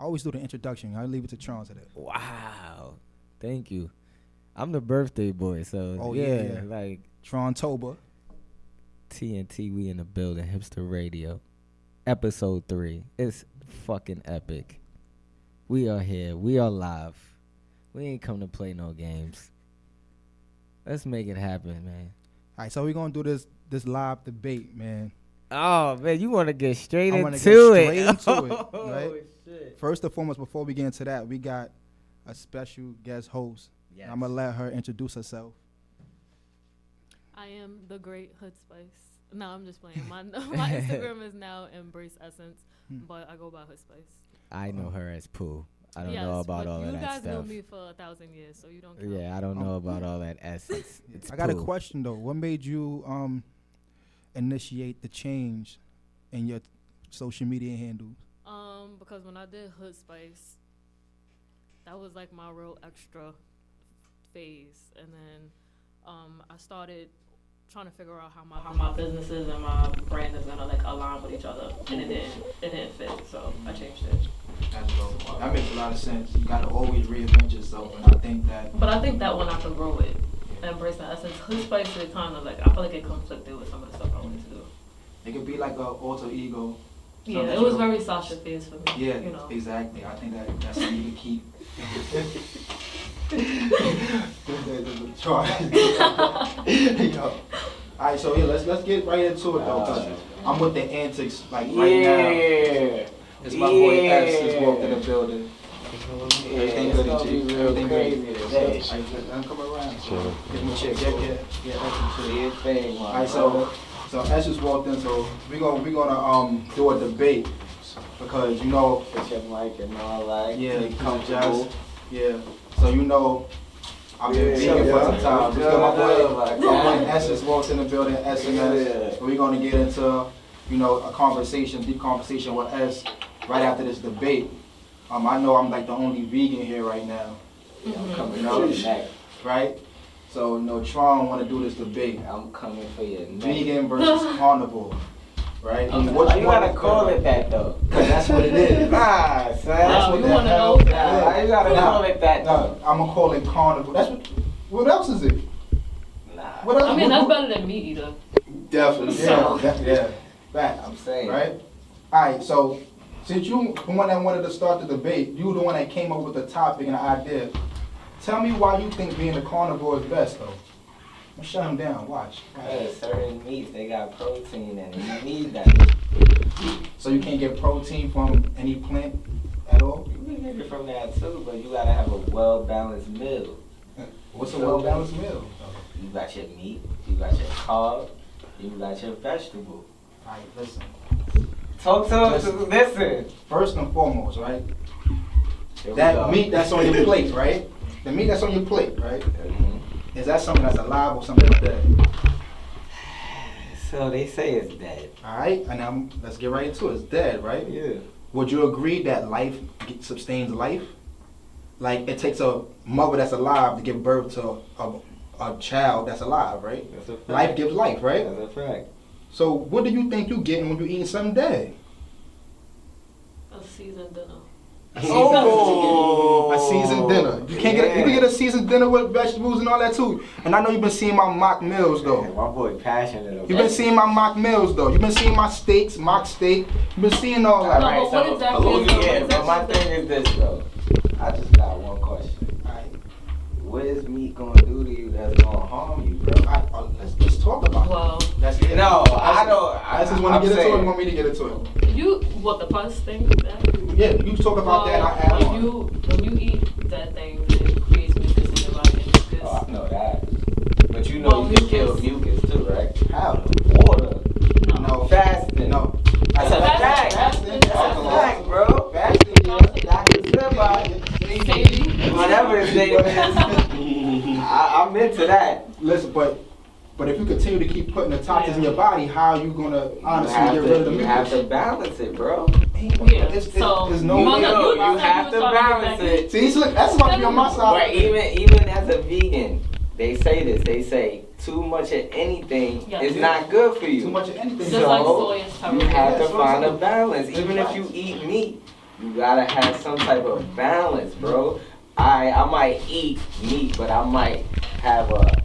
I always do the introduction. I leave it to Tron today. Wow. Thank you. I'm the birthday boy, so like Tron Toba. TNT, we in the building, Hipster Radio. Episode 3. It's fucking epic. We are here. We are live. We ain't come to play no games. Let's make it happen, man. All right, so we're going to do this live debate, man. Oh, man, you want to get straight into straight it. into it, Oh, right? shit. First and foremost, before we get into that, we got a special guest host. Yes. I'm going to let her introduce herself. I am the great Hood Spice. No, I'm just playing. My Instagram is now Embrace Essence, but I go by Hood Spice. I know her as Pooh. I don't know about all of that stuff. You guys know me for 1,000 years, so you don't count. Yeah, I don't know about all that essence. It's I got a Pooh. question, though. What made you initiate the change in your social media handles? Because when I did Hood Spice, that was like my real extra phase. And then I started trying to figure out how my businesses and my brand is gonna like align with each other, and it didn't fit, so I changed it. That's dope. That makes a lot of sense. You gotta always reinvent yourself, and I think that. But I think that one I could grow with. Embrace the essence. Hood Spice is kind of like, I feel like it conflicted with some of the stuff I wanted to do. It could be like a alter ego. Yeah, it was very Sasha Fierce for me. Yeah, you know. Exactly. I think that's something you can keep. Try. Yo. All right, so yeah, let's get right into it though. Cause I'm with the antics like right now. It's my boy S is walked in the building. Everything good, G. Everything great. Let him come around. Sure. Give him a check. Yeah, that's a check. All right, so S just walked in, so we're gonna do a debate because you know. Get your mic and all that. Yeah, comfortable. Yeah. So you know. I've been vegan for some time. My boy S just walked in the building, SNS. We're gonna get into, you know, a deep conversation with S right after this debate. I know I'm like the only vegan here right now. Yeah, I'm coming for your neck. Right? So, you know, Tron want to do this debate. I'm coming for your neck. Vegan versus carnivore. Right? Okay. What you gotta call it that though? Cause that's what it is. Nah, son. That's what you the wanna hell. know? Nah, you gotta call it that though. No, I'm gonna call it carnivore. That's what else is it? Nah. What else? I mean, that's better than meat eater. Definitely. Yeah. That. I'm saying. Right? Alright, so since you the one that wanted to start the debate, you the one that came up with the topic and the idea. Tell me why you think being a carnivore is best though. I'm gonna shut him down, watch. Certain meats, they got protein in it. You need that. So you can't get protein from any plant at all? You can get it from that too, but you gotta have a well-balanced meal. What's a well-balanced meal? You got your meat, you got your carb, you got your vegetable. Alright, listen. Talk to us, listen. First and foremost, right? Here we That go. meat that's on your plate, right? The meat that's on your plate, right? Mhm. Is that something that's alive or something that's dead? So they say it's dead. Alright, and now let's get right into it. It's dead, right? Yeah. Would you agree that life sustains life? Like it takes a mother that's alive to give birth to a child that's alive, right? That's a fact. Life gives life, right? That's a fact. So what do you think you're getting when you're eating something dead? A seasoned dinner. Oh, a seasoned dinner. You can't you can get a seasoned dinner with vegetables and all that too. And I know you've been seeing my mock meals though. My boy passionate about You've been seeing my mock meals though. You've been seeing my steaks, mock steak. You've been seeing all that. Alright, but what exactly is the- yeah, what but my exactly- thing is this though. I just got one question. Alright. What is meat gonna do to you that's gonna harm you, bro? Let's talk about it. Well, No, I don't. I just want to get into it. You want me to get into it? what the pus thing? That? Yeah, you talk about that. And I add on. When you eat that thing, it creates mucus in your body. And mucus. Oh, I know that. But you know Well, you can kill mucus- mucus too, right? How? Water. No. Fasting. No. That's a fact. Fasting. That's a fact, bro. Fasting, yeah. Dr. Slipper. Baby. Whatever his name is. I'm into that. Listen, but if you continue to keep putting the toxins in your body, how are you gonna honestly get rid of the You have mucus? to balance it, bro. Yeah. It's So no you way. know, You have to balance it. See, look, that's about to be on my But side. even as a vegan, they say this. They say too much of anything is not good for you. Too much of anything. Just like soy is You terrible. have to Yeah, find soy a is- balance. Even if you eat meat, You gotta have some type of balance, bro. I might eat meat, but I might have a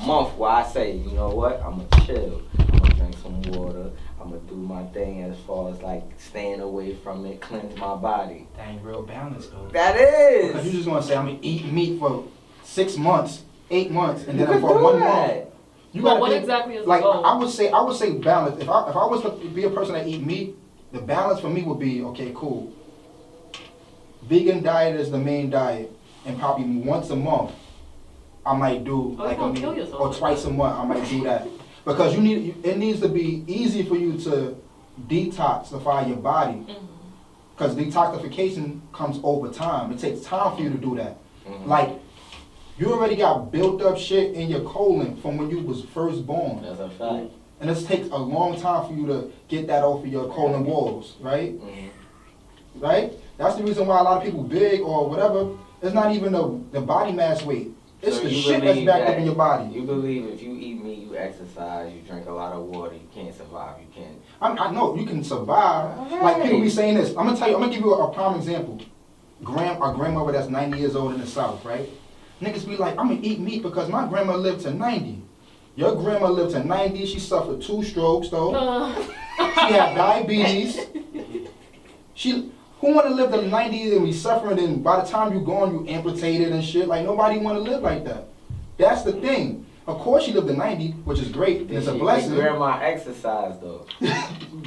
month where I say, you know what, I'm gonna chill. I'm gonna drink some water. I'm gonna do my thing as far as like staying away from it, cleanse my body. That ain't real balance though. That is. Because you just gonna say I'm gonna eat meat for 6 months, 8 months, and You then could for do 1 that. month. You But gotta what think, exactly is like the goal? I would say balance. If I was to be a person that eat meat, the balance for me would be okay, cool. Vegan diet is the main diet, and probably once a month, I might do like a meat, or twice a month I might do that because it needs to be easy for you to detoxify your body because detoxification comes over time. It takes time for you to do that. Like you already got built up shit in your colon from when you was first born. That's a fact. And it takes a long time for you to get that off of your colon walls, right? Right? That's the reason why a lot of people big or whatever, it's not even the body mass weight. It's So the you shit that's believe backed up that in your body. You believe if you eat meat, you exercise, you drink a lot of water, you can't survive. You can't. I know you can survive. Like people be saying this. I'm gonna give you a prime example. Our grandmother that's 90 years old in the South, right? Niggas be like, I'm gonna eat meat because my grandma lived to 90. Your grandma lived to 90. She suffered 2 strokes though. She had diabetes. Who want to live to 90 and be suffering and by the time you gone you amputated and shit? Like nobody want to live like that. That's the thing. Of course she lived to 90, which is great. And it's a blessing. Grandma exercised though.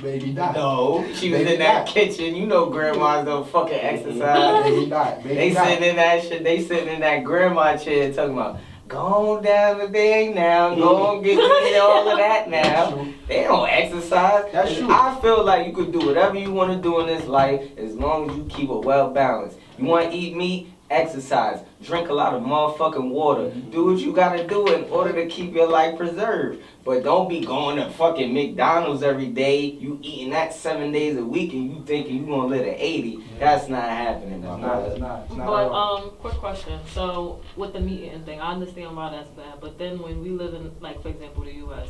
Baby died. No, she was Baby in that died. kitchen. You know grandmas don't fucking exercise. Baby died. Baby They died. sitting in that shit. They sitting in that grandma chair talking about, go on down the thing now. Go on get me all of that now. They don't exercise. That's true. I feel like you could do whatever you want to do in this life as long as you keep it well balanced. You want to eat meat? Exercise. Drink a lot of motherfucking water. Do what you gotta do in order to keep your life preserved. But don't be going to fucking McDonald's every day. You eating that 7 days a week and you thinking you gonna live to 80. Yeah. That's not happening, my brother. It's not at But all. quick question. So with the meat eating thing, I understand why that's bad. But then when we live in, like for example, the U.S.,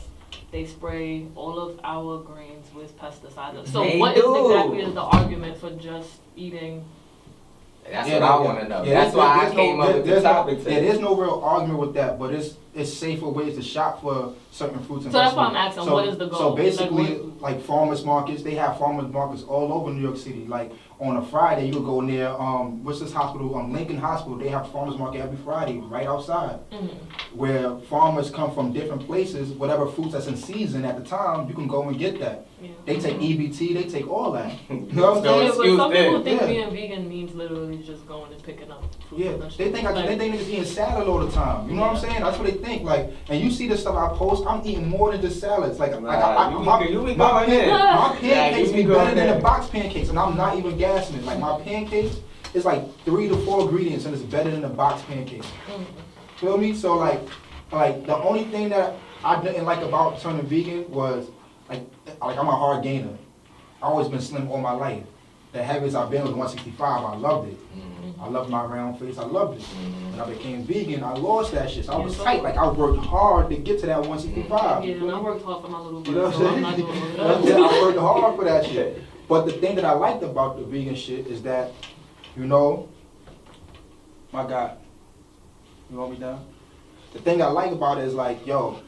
they spray all of our grains with pesticides. So They what do. exactly is the argument for just eating? That's what I want to know. That's why I came up with the topic today. There's no real argument with that, but it's safer ways to shop for certain fruits and So that's vegetables. why I'm asking, what is the goal? So basically, Like farmers markets, they have farmers markets all over New York City. Like on a Friday, you could go near what's this hospital? Lincoln Hospital. They have farmers market every Friday right outside, where farmers come from different places. Whatever fruits that's in season at the time, you can go and get that. Yeah. They take EBT, they take all that. You know what I'm saying? Yeah, but some people think Yeah. being vegan means literally just going and picking up fruit Yeah, and they vegetables. think niggas eating salad all the time. You know what I'm saying? That's what they think. Like, and you see the stuff I post, I'm eating more than just salads. Like, my pancakes be better than the box pancakes, and I'm not even gassing it. Like, my pancakes is like 3 to 4 ingredients, and it's better than the box pancakes. Feel me? So like the only thing that I didn't like about turning vegan was like I'm a hard gainer. I always been slim all my life. The heaviest I've been was 165. I loved it. I loved my round face. I loved it. When I became vegan, I lost that shit. So I was tight. Like I worked hard to get to that 165. Yeah, and I worked hard for my little You know what so I'm I'm not saying? doing that. I worked hard for that shit. But the thing that I liked about the vegan shit is that, you know, my God, you want me down? The thing I like about it is like, yo,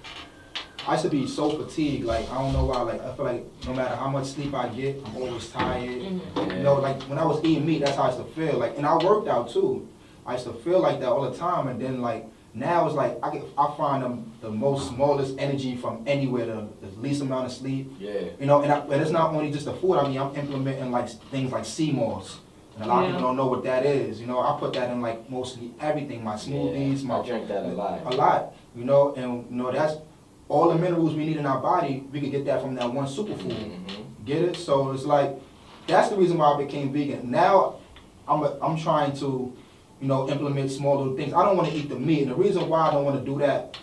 I used to be so fatigued, like, I don't know why, like, I feel like no matter how much sleep I get, I'm always tired. You know, like, when I was eating meat, that's how I used to feel, like, and I worked out too. I used to feel like that all the time, and then, like, now it's like, I find the most smallest energy from anywhere, the least amount of sleep. Yeah. You know, and it's not only just the food, I mean, I'm implementing, like, things like sea moss. And a lot of people don't know what that is. You know, I put that in, like, mostly everything, my smoothies, I drink that a lot. A lot, you know, and, you know, that's all the minerals we need in our body, we could get that from that one superfood. Get it? So it's like, that's the reason why I became vegan. Now, I'm trying to, you know, implement small little things. I don't want to eat the meat, and the reason why I don't want to do that,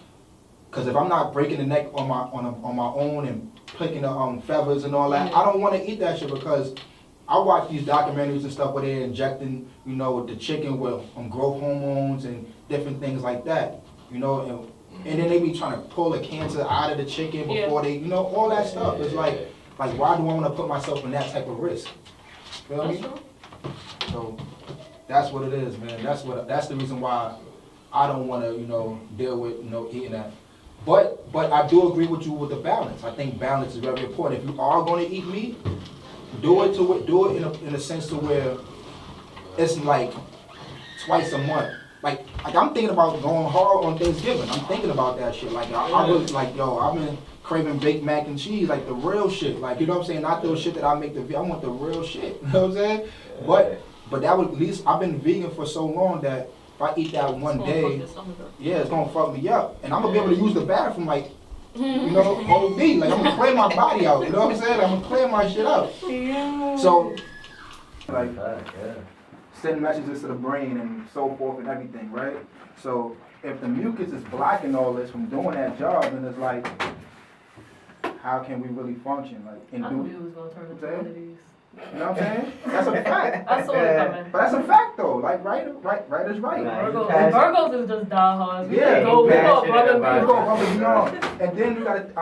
because if I'm not breaking the neck on my own and picking the feathers and all that, I don't want to eat that shit because I watch these documentaries and stuff where they're injecting, you know, the chicken with growth hormones and different things like that, you know, and then they be trying to pull the cancer out of the chicken before they, you know, all that stuff. It's like why do I want to put myself in that type of risk? Feel me? So that's what it is, man. That's the reason why I don't want to, deal with, eating that. But I do agree with you with the balance. I think balance is very important. If you are going to eat meat, do it in a sense to where it's like twice a month. Like I'm thinking about going hard on Thanksgiving. I'm thinking about that shit. Like I was like, I've been craving baked mac and cheese, like the real shit. Like, you know what I'm saying? Not those shit that I make I want the real shit. You know what I'm saying? Yeah. But that would at least, I've been vegan for so long that if I eat that one day, it's gonna fuck me up. And I'm gonna be able to use the bathroom like, OD. Like I'm gonna clear my body out. You know what I'm saying? I'm gonna clear my shit out. Yeah. So, like, send messages to the brain and so forth and everything, right? So if the mucus is blocking all this from doing that job, then it's like, how can we really function? Like, I knew you was gonna turn into one of these. You know what I'm saying? That's a fact. I saw it coming. But that's a fact though. Like right is right. Virgos is just diehards. Yeah. We go above and beyond. And then you got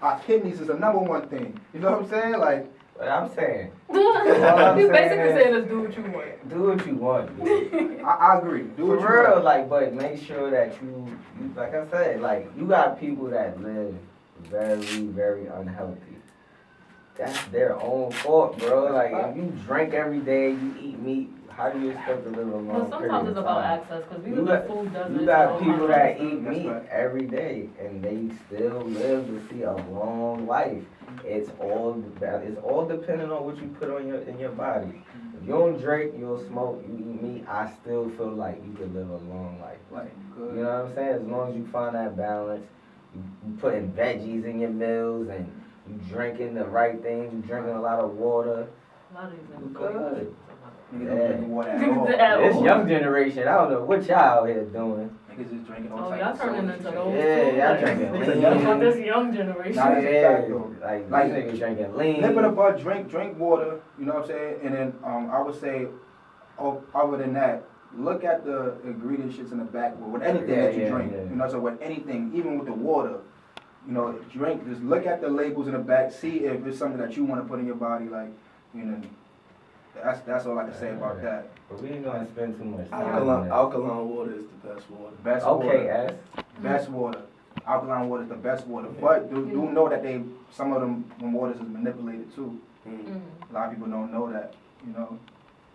our kidneys is the number one thing. You know what I'm saying? Like. What I'm saying. You basically saying is do what you want. Do what you want, dude. I agree. Do what you want. For real, like, but make sure that you, like I said, like, you got people that live very, very unhealthy. That's their own fault, bro. Like, if you drink every day, you eat meat, how do you expect to live a long period of time? Well, sometimes it's about access, because we look at food doesn't. You got people that eat meat every day, and they still live to see a long life. It's all dependent on what you put on in your body. If you don't drink, you don't smoke, you eat meat, I still feel like you could live a long life. Like, you know what I'm saying? As long as you find that balance, you putting veggies in your meals, and you drinking the right things, you drinking a lot of water. You good. Yeah. This young generation, I don't know what y'all out here doing. Niggas is drinking all types of sodas. Y'all turning into those. Yeah, y'all drinking lean. That's what this young generation. Like niggas drinking lean. Nip it above, drink water, you know what I'm saying? And then I would say, other than that, look at the ingredient shits in the back with anything that you drink. You know, so with anything, even with the water, drink, just look at the labels in the back, see if it's something that you want to put in your body, like, that's all I can say about that. But we ain't gonna spend too much time. Alkaline water is the best water. Best water. Alkaline water is the best water. But do know that some of them waters is manipulated too. A lot of people don't know that.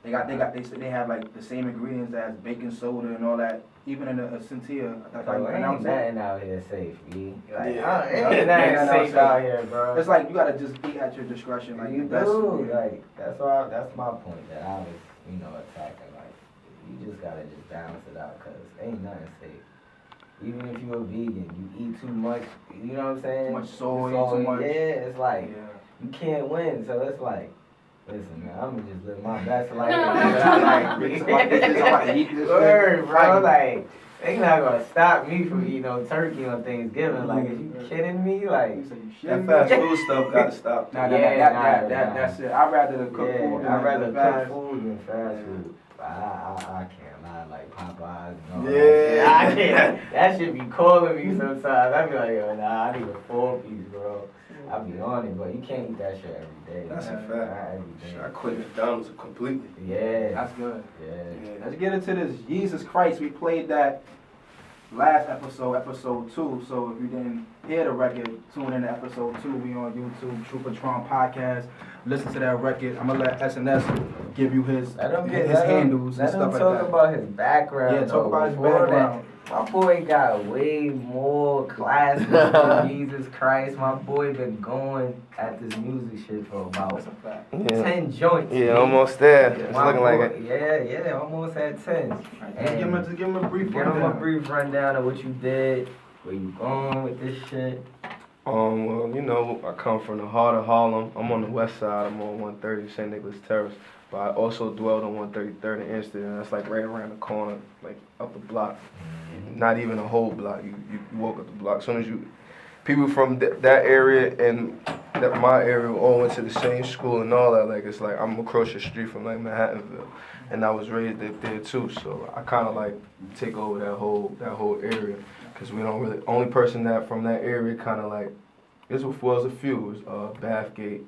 They have like the same ingredients as baking soda and all that. Even in a Centia, ain't nothing out here safe, B. Ain't nothing safe out here, bro. It's like you gotta just be at your discretion. Like you do. Like that's my point that I was, attacking. Like you just gotta just balance it out, cause ain't nothing safe. Even if you're a vegan, you eat too much. You know what I'm saying? Too much soy, too much. Yeah, it's like you can't win. So it's like. Listen, man, I'm gonna just live my best life. Word, bro. Like, they not gonna stop me from eating turkey on Thanksgiving. Like, are you kidding me? Like, that fast food stuff gotta stop. That's it. I'd rather cook food. I'd rather cook food than fast food. I can't lie, like Popeyes. I can't. That should be calling me sometimes. I be like, yo, nah, I need a 4-piece, bro. I be on it, but you can't eat that shit every day. That's a fact. I quit McDonald's completely. Yeah. That's good. Yeah. Let's get into this. Jesus Christ, we played that last episode 2. So if you didn't hear the record, tune in to episode 2. We on YouTube, Tron podcast. Listen to that record. I'm gonna let SNS give you his handles and stuff like that. Let him talk about his background. Yeah, talk about his background. My boy got way more classes than Jesus Christ. My boy been going at this music shit for about 10 joints. Yeah, almost there. It's looking like it. Yeah, almost at 10. And give him a brief rundown. Give him a brief rundown of what you did, where you going with this shit. Well, I come from the heart of Harlem. I'm on the west side. I'm on 130 St. Nicholas Terrace. But I also dwelled on 133rd and Amsterdam. That's like right around the corner, like up the block. Not even a whole block. You walk up the block. As soon as people from that area and my area all went to the same school and all that. Like it's like I'm across the street from like Manhattanville, and I was raised there too. So I kind of like take over that whole area, because we don't really. Only person that from that area kind of like, was a few. It was Bathgate,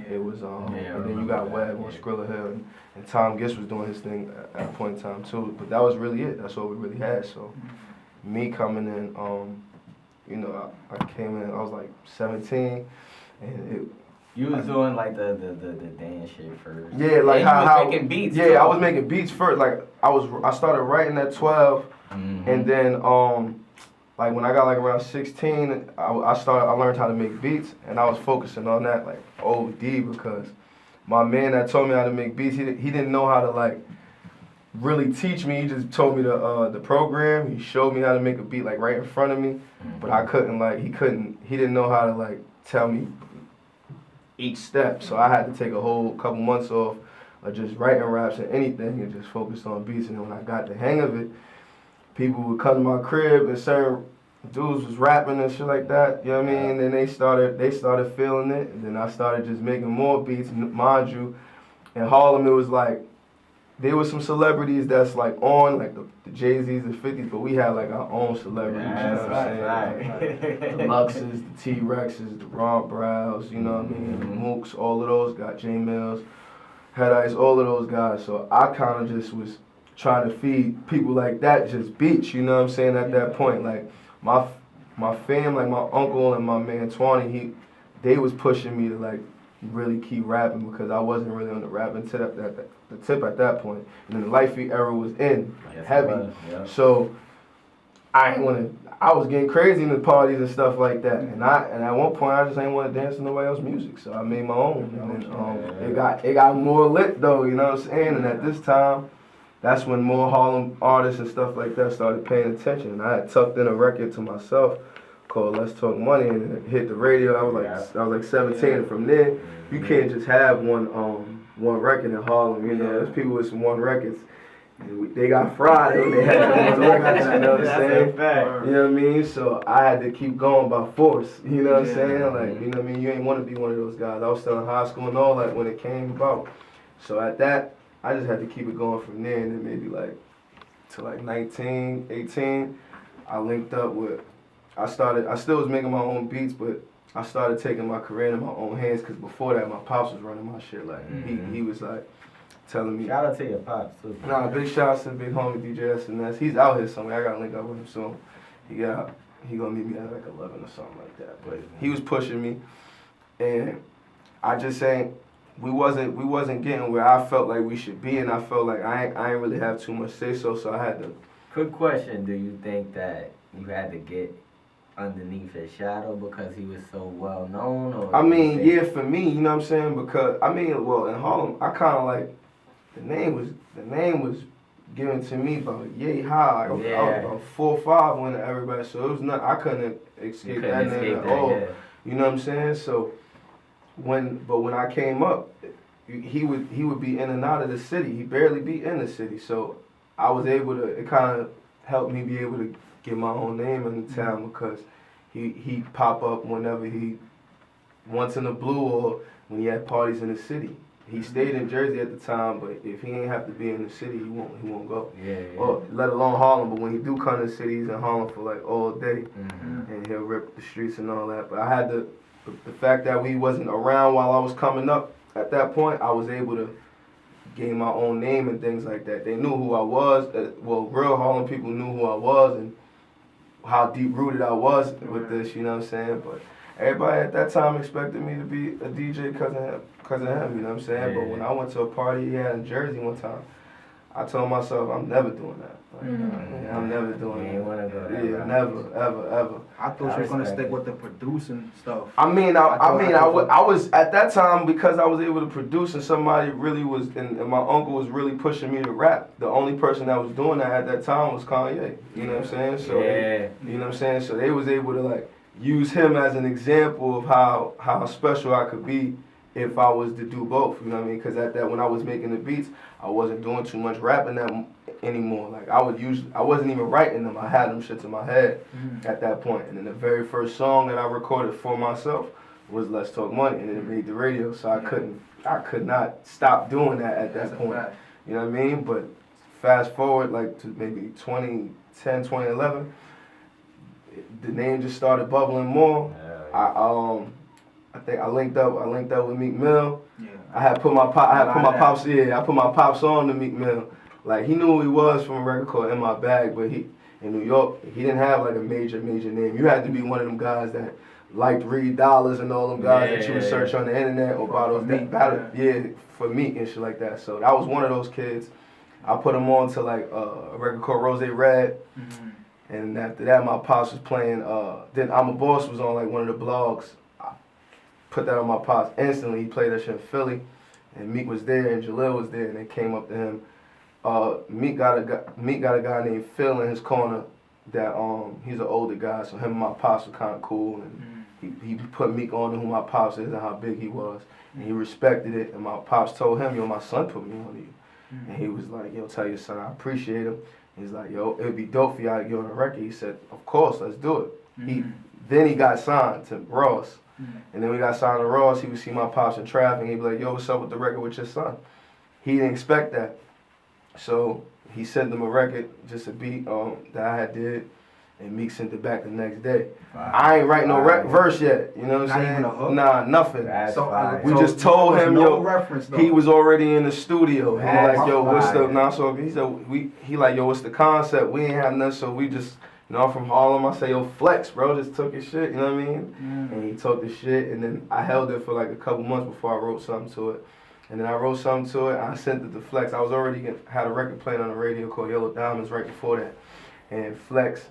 It was and then you got Web on Skrilla Hill, and Tom Gist was doing his thing at a point in time too. But that was really it. That's all we really had. So me coming in, I came in. I was like 17, and you was doing like the dance shit first. Yeah, like and how making beats. Yeah, too. I was making beats first. Like I started writing at 12, and then like when I got like around 16, I learned how to make beats, and I was focusing on that like OD because my man that told me how to make beats, he didn't know how to like really teach me. He just told me the program. He showed me how to make a beat like right in front of me, but I couldn't like he didn't know how to like tell me each step. So I had to take a whole couple months off of just writing raps and anything and just focus on beats. And then when I got the hang of it, people would come to my crib and certain dudes was rapping and shit like that, you know what I mean? And then they started feeling it, and then I started just making more beats. Mind you, in Harlem it was like, there was some celebrities that's like on, like the Jay-Z's, the 50s, but we had like our own celebrities, you know what I'm saying? Like, the Luxes, the T-Rexes, the Ron Browns, you know what I mean? The Mooks, all of those got J Mills, Head Ice, all of those guys. So I kind of just was trying to feed people like that just beats, you know what I'm saying, at that point. Like, my fam, like my uncle and my man Twani, they was pushing me to like really keep rapping because I wasn't really on the rapping tip at that point. And then the Life Feet era was in heavy. So I was getting crazy in the parties and stuff like that. And at one point I just ain't want to dance to nobody else's music. So I made my own. And then it got more lit though, you know what I'm saying? And at this time, that's when more Harlem artists and stuff like that started paying attention. And I had tucked in a record to myself called Let's Talk Money, and it hit the radio. I was like 17, and from there, you can't just have one record in Harlem. You know, there's people with some one records. They got fried when they had one records. You know what I'm saying? You know what I mean? So I had to keep going by force. You know what I'm saying? Like, you know what I mean? You ain't want to be one of those guys. I was still in high school and all that when it came about. So at that, I just had to keep it going from there, and then maybe like to like 19, 18, I linked up with. I still was making my own beats, but I started taking my career in my own hands because before that, my pops was running my shit. Like, he was like telling me. Shout out to your pops, too. Nah, big shout out to the big homie DJ SNS. He's out here somewhere. I gotta link up with him soon. He gonna meet me at like 11 or something like that. But he was pushing me, and I just saying we wasn't getting where I felt like we should be, and I felt like I ain't really have too much say so I had to. Quick question: do you think that you had to get underneath his shadow because he was so well known? Or I mean, yeah, for me, you know what I'm saying? Because I mean, well, in Harlem, I kind of like the name was given to me about yay high. I was about 4 or 5 when everybody, so it was not. I couldn't escape that name at all. Yeah. You know what I'm saying? So when I came up, he would be in and out of the city. He barely be in the city. So I was able to. It kind of helped me be able to get my own name in the town because he pop up whenever he once in the blue or when he had parties in the city. He stayed in Jersey at the time, but if he ain't have to be in the city, he won't go. Yeah. Or let alone Harlem. But when he do come to the city, he's in Harlem for like all day, and he'll rip the streets and all that. But I had the fact that we wasn't around while I was coming up. At that point, I was able to gain my own name and things like that. They knew who I was. Well, real Harlem people knew who I was and how deep rooted I was with this. You know what I'm saying? But everybody at that time expected me to be a DJ because of him, you know what I'm saying? Yeah. But when I went to a party he had in Jersey one time, I told myself I'm never doing that. Like, I'm never doing that. You ain't wanna go that route. Never, ever. I thought you were gonna stick with the producing stuff. I was at that time because I was able to produce and somebody really was, and my uncle was really pushing me to rap. The only person that was doing that at that time was Kanye. You know what I'm saying? So you know what I'm saying? So they was able to like use him as an example of how special I could be if I was to do both, you know what I mean? Because at that, when I was making the beats, I wasn't doing too much rapping them anymore. Like I wasn't even writing them. I had them shits in my head at that point. And then the very first song that I recorded for myself was Let's Talk Money, and it made the radio. So I could not stop doing that at that point. You know what I mean? But fast forward like to maybe 2010, 2011, the name just started bubbling more. I think I linked up with Meek Mill. Yeah. I put my pops on to Meek Mill. Like, he knew who he was from a record called In My Bag, but in New York, he didn't have like a major name. You had to be one of them guys that liked Reed Dollars and all them guys that you would search on the internet or buy those for Meek and shit like that. So that was one of those kids. I put him on to like a record called Rose Red. Mm-hmm. And after that, my pops was playing. Then I'm a Boss was on like one of the blogs. I put that on my pops instantly. He played that shit in Philly, and Meek was there, and Jalil was there, and they came up to him. Meek got a guy named Phil in his corner. That he's an older guy, so him and my pops were kind of cool, and he put Meek on to who my pops is and how big he was, and he respected it. And my pops told him, "Yo, my son put me on to you," and he was like, "Yo, tell your son I appreciate him." He's like, "Yo, it'd be dope for y'all to get on a record." He said, "Of course, let's do it." Then he got signed to Ross. And then we got signed to Ross. He would see my pops in traffic. He'd be like, "Yo, what's up with the record with your son?" He didn't expect that. So he sent him a record, just a beat that I had did. And Meek sent it back the next day. Wow. I ain't write no verse yet. You know what I'm saying? Even a hook? Nah, nothing. We just told him, he was already in the studio. He like, "Yo, what's the?" Nah, so he said he like, "Yo, what's the concept?" We ain't have nothing, so we just, I'm from Harlem. I say, "Yo, Flex, bro, just took his shit." You know what I mean? And he took the shit, and then I held it for like a couple months before I wrote something to it. And then I wrote something to it. I sent it to Flex. I was already had a record playing on the radio called Yellow Diamonds right before that, and Flex.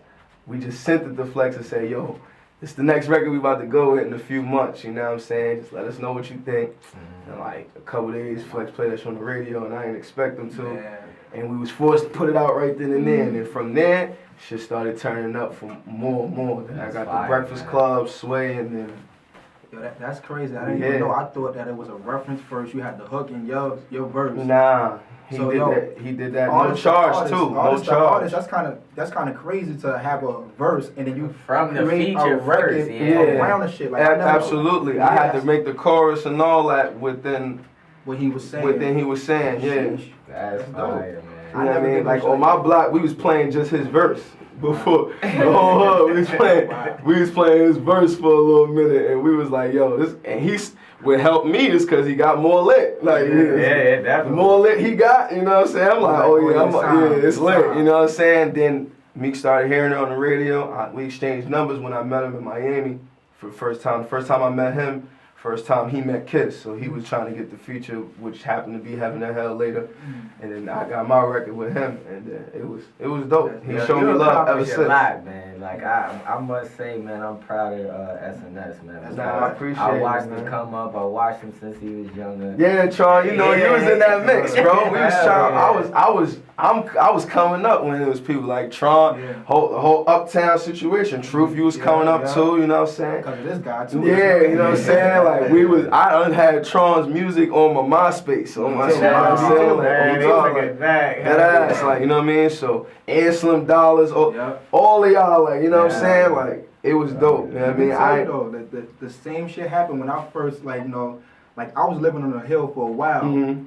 We just sent it to Flex and say, "Yo, it's the next record we about to go with in a few months, you know what I'm saying? Just let us know what you think." And like a couple days, Flex played that shit on the radio, and I didn't expect him to. Yeah. And we was forced to put it out right then and there. And then from there, shit started turning up for more and more. Then I got the Breakfast Club, Sway, and then... Yo, that's crazy. I didn't even know. I thought that it was a reference first. You had the hook in your verse. Nah. He did that. No charge too. No charge. That's kind of crazy to have a verse and then you from the feature verse, around the shit. Like, absolutely. I had to make the chorus and all that within what he was saying. That's fire, man. You know what I mean? Like on my block, we was playing just his verse. Before the whole hood, we was playing his verse for a little minute, and we was like, "Yo, this," and he's would help me just because he got more lit. Like, definitely. The more lit he got, you know what I'm saying? I'm like, it's lit, you know what I'm saying? Then Meek started hearing it on the radio. We exchanged numbers when I met him in Miami for the first time. The first time I met him, first time he met Kiss, so he was trying to get the feature, which happened to be Heaven and Hell later, and then I got my record with him, and it was dope. He showed me love ever since. Man. Like I must say, man, I'm proud of SNS, man. I appreciate it. I watched him come up. I watched him since he was younger. Yeah, Tron, you was in that mix, bro. We was trying. I was coming up when it was people like Tron, the whole Uptown situation. Truth, you was coming up too. You know what I'm saying? Because of this guy too. Yeah, you know what I'm saying? Like I done had Tron's music on my MySpace, on my shit. You know what I'm saying? That ass, like, you know what I mean? So, and Slim Dollars, all of y'all, like, you know what I'm saying? Like, it was dope. You know what I mean? The same shit happened when I first, like, like I was living on the hill for a while,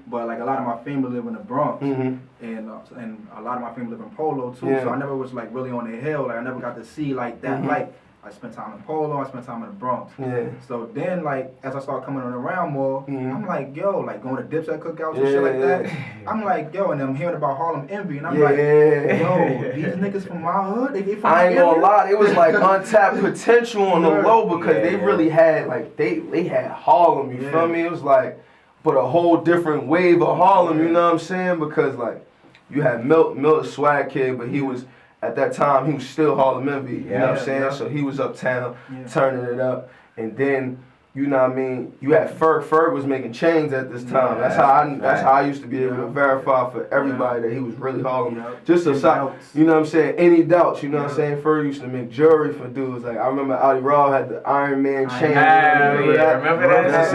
but like a lot of my family live in the Bronx, and a lot of my family live in Polo too. So I never was like really on the hill. Like I never got to see like that life. I spent time in Polo, I spent time in the Bronx. Yeah. So then, like, as I started coming around more, I'm like, yo, like going to Dipset cookouts and shit like that. I'm like, yo, and I'm hearing about Harlem Envy, and I'm like, yo, these niggas from my hood, they from I ain't gonna lie, it was like untapped potential on the low because they really had, like, they had Harlem, you feel me? It was like, but a whole different wave of Harlem, you know what I'm saying? Because, like, you had Milt Swag Kid, but he was... At that time, he was still Harlem Envy, you know what I'm saying? So he was uptown, turning it up. And then, you know what I mean, you had Ferg. Ferg was making chains at this time. That's how I used to be able to verify for everybody that he was really Harlem. Just aside, you know what I'm saying, any doubts, you know what I'm saying? Ferg used to make jewelry for dudes. Like, I remember Ali Raw had the Iron Man chain. Remember that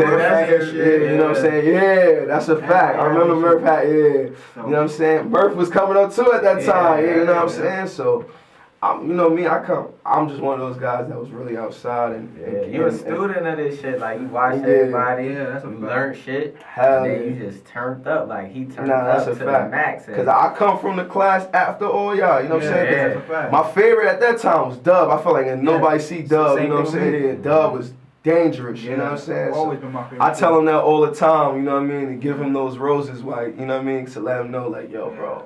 shit? You know what I'm saying? Yeah, that's a fact. I remember Murph had, you know what I'm saying? Murph was coming up too at that time, you know what I'm saying? So, you know me, I'm just one of those guys that was really outside and you a student of this shit, like you watched everybody, you learned shit, and then you just turned up, like he turned up to the max. Cause I come from the class after all y'all, you know what I'm saying? That's a fact. My favorite at that time was Dub. I felt like nobody see Dub, you know what I'm saying? Dub was dangerous, you know what I'm saying? Always So been my favorite. I tell him that all the time, you know what I mean, and give him those roses, like, you know what I mean, to let him know, like, yo, bro,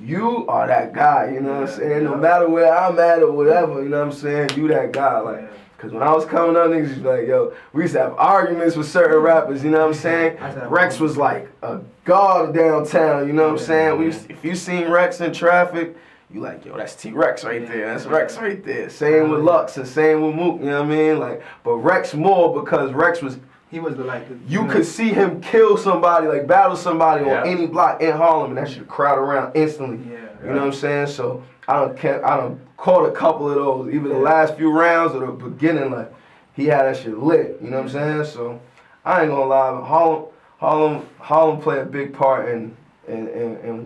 you are that guy, you know what I'm saying? No matter where I'm at or whatever, you know what I'm saying, you that guy, like. Cause when I was coming up, niggas was like, yo, we used to have arguments with certain rappers, you know what I'm saying? Rex was like a god downtown, you know what I'm saying? If you seen Rex in traffic, you like, yo, that's T-Rex right there, that's Rex right there. Same with Lux and same with Mook, you know what I mean? Like, but Rex more because Rex was, he was the you could see him kill somebody, like battle somebody on any block in Harlem, and that shit crowd around instantly. You know what I'm saying? So I don't caught a couple of those, even the last few rounds or the beginning, like he had that shit lit. You know what I'm saying? So I ain't gonna lie, Harlem play a big part in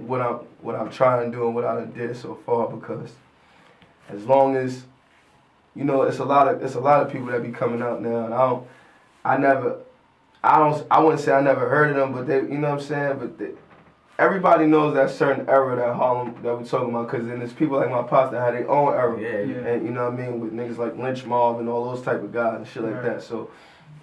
what I'm trying to do and what I done did so far, because as long as you know, it's a lot of people that be coming out now, and I wouldn't say I never heard of them, but they, you know what I'm saying? But everybody knows that certain era that Harlem that we talking about, because then there's people like my pops that had their own era, and you know what I mean, with niggas like Lynch Mob and all those type of guys and shit like that. So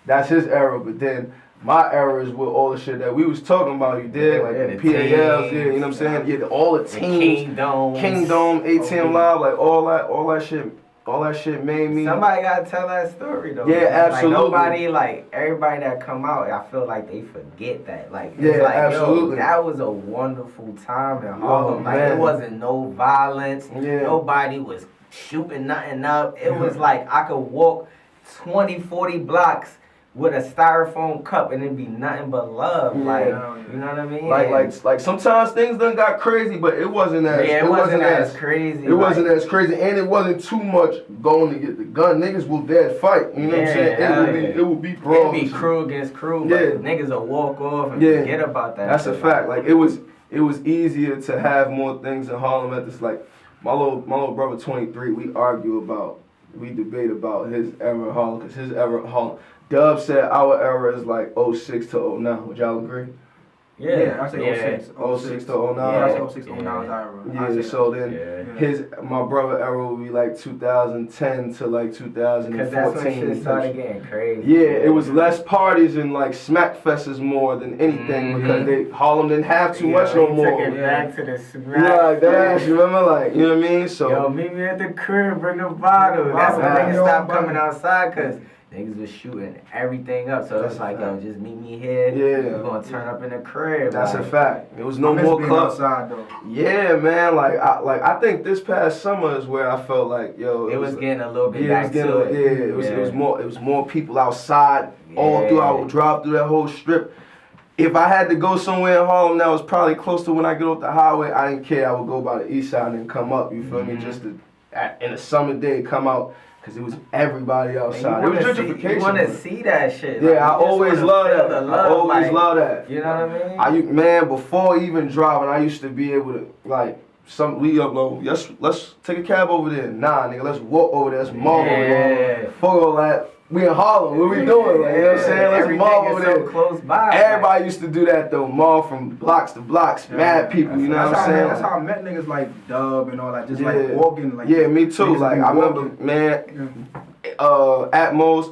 that's his era, but then my era is with all the shit that we was talking about. You did like the PALs, you know what I'm saying? Yeah, all the teams, Kingdom, ATM Live, like all that shit. All that shit made me. Somebody gotta tell that story though. Yeah, absolutely. Like everybody that come out, I feel like they forget that. Like, it's like, absolutely. Yo, that was a wonderful time in Harlem. Like, it wasn't no violence. Nobody was shooting nothing up. It was like I could walk 20, 40 blocks with a styrofoam cup and it'd be nothing but love. Like, you know what I mean? Like sometimes things done got crazy, but it wasn't as it wasn't as crazy. It wasn't as crazy, and it wasn't too much going to get the gun. Niggas will dead fight. You know what I'm saying? It would be brawls. It'd be crew against crew. But niggas will walk off and forget about that. That's a fact. Like it was easier to have more things in Harlem at this. Like my little brother 23, we debate about his era Harlem, because his era Harlem. Dub said our era is like 06 to 09. Would y'all agree? Yeah, I say 06. 06 to 09. Yeah, I say 06 to 09 is our era. Yeah, so then my brother era would be like 2010 to like 2014. Because that's when shit started getting crazy. Yeah, it was less parties and like smack fests more than anything, because Harlem didn't have too much no more. Took it back to the smack. Like that, you remember? Like, you know what I mean? So yo, meet me at the crib, bring a bottle. That's when niggas stopped coming outside, because niggas was shooting everything up, so it's like, yo, just meet me here. Yeah, we're gonna turn up in the crib. That's a fact. It was no more clubs outside though. Yeah, man. I think this past summer is where I felt like, yo, it was getting a little bit back to it. Yeah, it was more people outside all through. I would drive through that whole strip. If I had to go somewhere in Harlem that was probably close to when I get off the highway, I didn't care. I would go by the east side and then come up. You feel me? Just to, in a summer day, come out. Because it was everybody outside. It was gentrification. You want to see that shit. Yeah, like, I always love that. I always love that. You know what I mean? Man, before even driving, I used to be able to, like, we upload, let's take a cab over there. Nah, nigga, let's walk over there. Let's mark over there. Fuck all that. We in Harlem. What we doing? Like, you know what I'm saying? Let's mark over there. So close by. Everybody used to do that, though. Mark from blocks to blocks. Mad people, you know what I'm saying? That's how I met niggas like Dub and all that. Just like walking. Like, me too. Like, I remember, man, at most,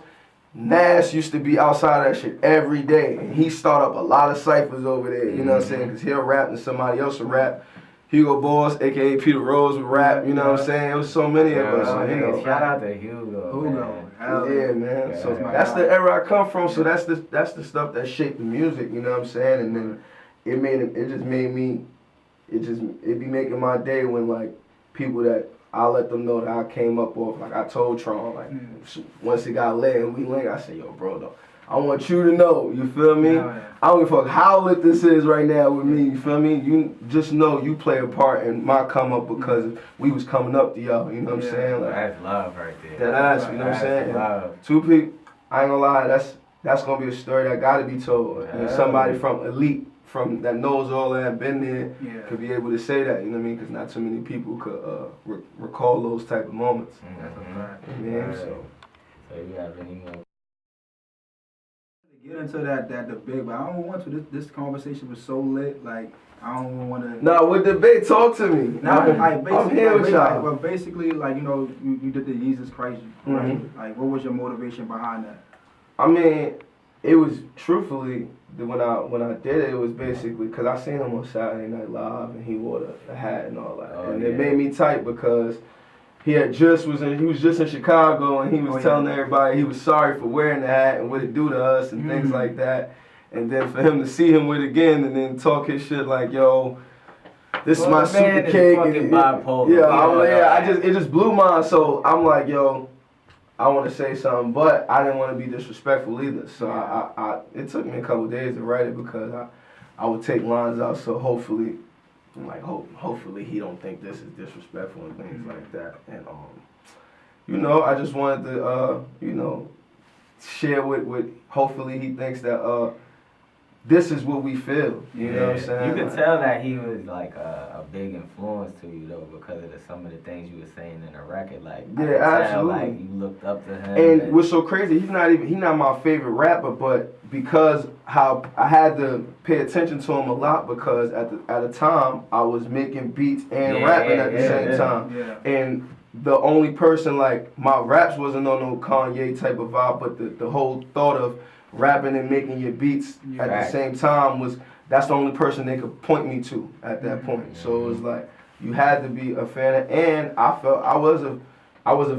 Nash used to be outside of that shit every day. And he started up a lot of ciphers over there, you know what I'm saying? Because he'll rap and somebody else will rap. Hugo Boss, a.k.a. Peter Rose, would rap, you know what I'm saying? It was so many of us, you know. Shout out to Hugo. Yeah, man. So that's the era I come from. So that's the stuff that shaped the music, you know what I'm saying? And then it be making my day when, like, people that I let them know that I came up off. Like, I told Tron, like, once it got lit and we linked, I said, yo, bro, though, I want you to know, you feel me? I don't give a fuck how lit this is right now with me, you feel me? You just know you play a part in my come up because we was coming up to y'all, you know what I'm saying? Like, that's love right there. That's, you know what I'm saying? Love. Two people, I ain't gonna lie, that's gonna be a story that gotta be told. And somebody from elite, that knows all that, been there, could be able to say that, you know what I mean? Because not too many people could recall those type of moments. So you have any more? Get into that debate, but I don't want to. This conversation was so lit, like I don't want to. Nah, with debate, talk to me. I'm here with y'all. But basically, like, you know, you did the Jesus Christ, right? Like, what was your motivation behind that? I mean, it was truthfully when I did it, it was basically because I seen him on Saturday Night Live and he wore the hat and all that, it made me tight because he was just in Chicago and he was telling everybody he was sorry for wearing the hat and what it do to us and things like that, and then for him to see him with it again and then talk his shit like, yo, this is my super cake. It just blew mine. So I'm like, yo, I want to say something, but I didn't want to be disrespectful either. So I it took me a couple days to write it because I would take lines out. So hopefully, hopefully he don't think this is disrespectful and things like that. And I just wanted to share with hopefully he thinks that this is what we feel. You know what I'm saying? You could tell that he was like a big influence to you though because of some of the things you were saying in the record. Like absolutely. Like you looked up to him. And what's so crazy? He's not my favorite rapper, but because how I had to pay attention to him a lot because at a time I was making beats and rapping at the same time. Yeah. And the only person like my raps wasn't on no Kanye type of vibe, but the whole thought of rapping and making your beats at the same time that's the only person they could point me to at that point. So it was like you had to be a fan of, and I felt I was a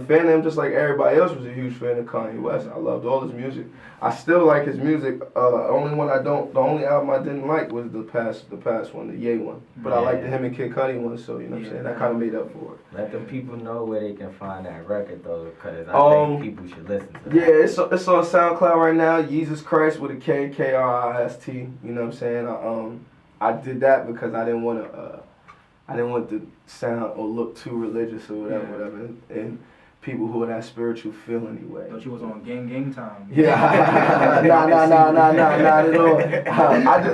fan of him just like everybody else was a huge fan of Kanye West. I loved all his music. I still like his music. The only album I didn't like was the past one, the Ye one. But I liked the him and Kid Cudi one, so you know what I'm saying? That kind of made up for it. Let the people know where they can find that record though, because I think people should listen to that. Yeah, it's on SoundCloud right now, Jesus Christ with a K, Krist, you know what I'm saying? I did that because I didn't want to sound or look too religious or whatever. And people who are that spiritual feel anyway. Thought you was on gang time. Yeah. Not at all.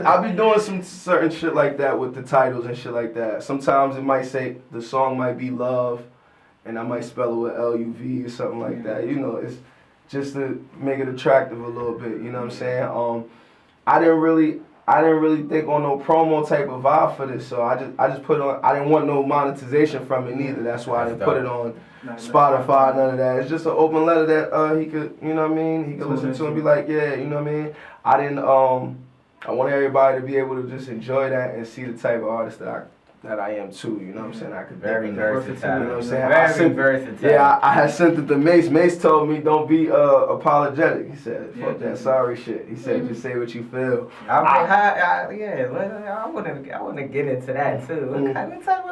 I be doing some certain shit like that with the titles and shit like that. Sometimes it might say the song might be love, and I might spell it with LUV or something like that. You know, it's just to make it attractive a little bit. You know what I'm saying? I didn't really think on no promo type of vibe for this, so I just put it on. I didn't want no monetization from it neither. That's why I didn't put it on Spotify, none of that. It's just an open letter that he could, you know what I mean? He could listen to and be like, yeah, you know what I mean? I didn't. I want everybody to be able to just enjoy that and see the type of artist that I am too, you know what I'm saying? I could very versatile. You know what I'm saying? Very versatile. Yeah, I had sent it to Mace. Mace told me don't be apologetic. He said, fuck that sorry shit. He said just say what you feel. I want to get into that too. What type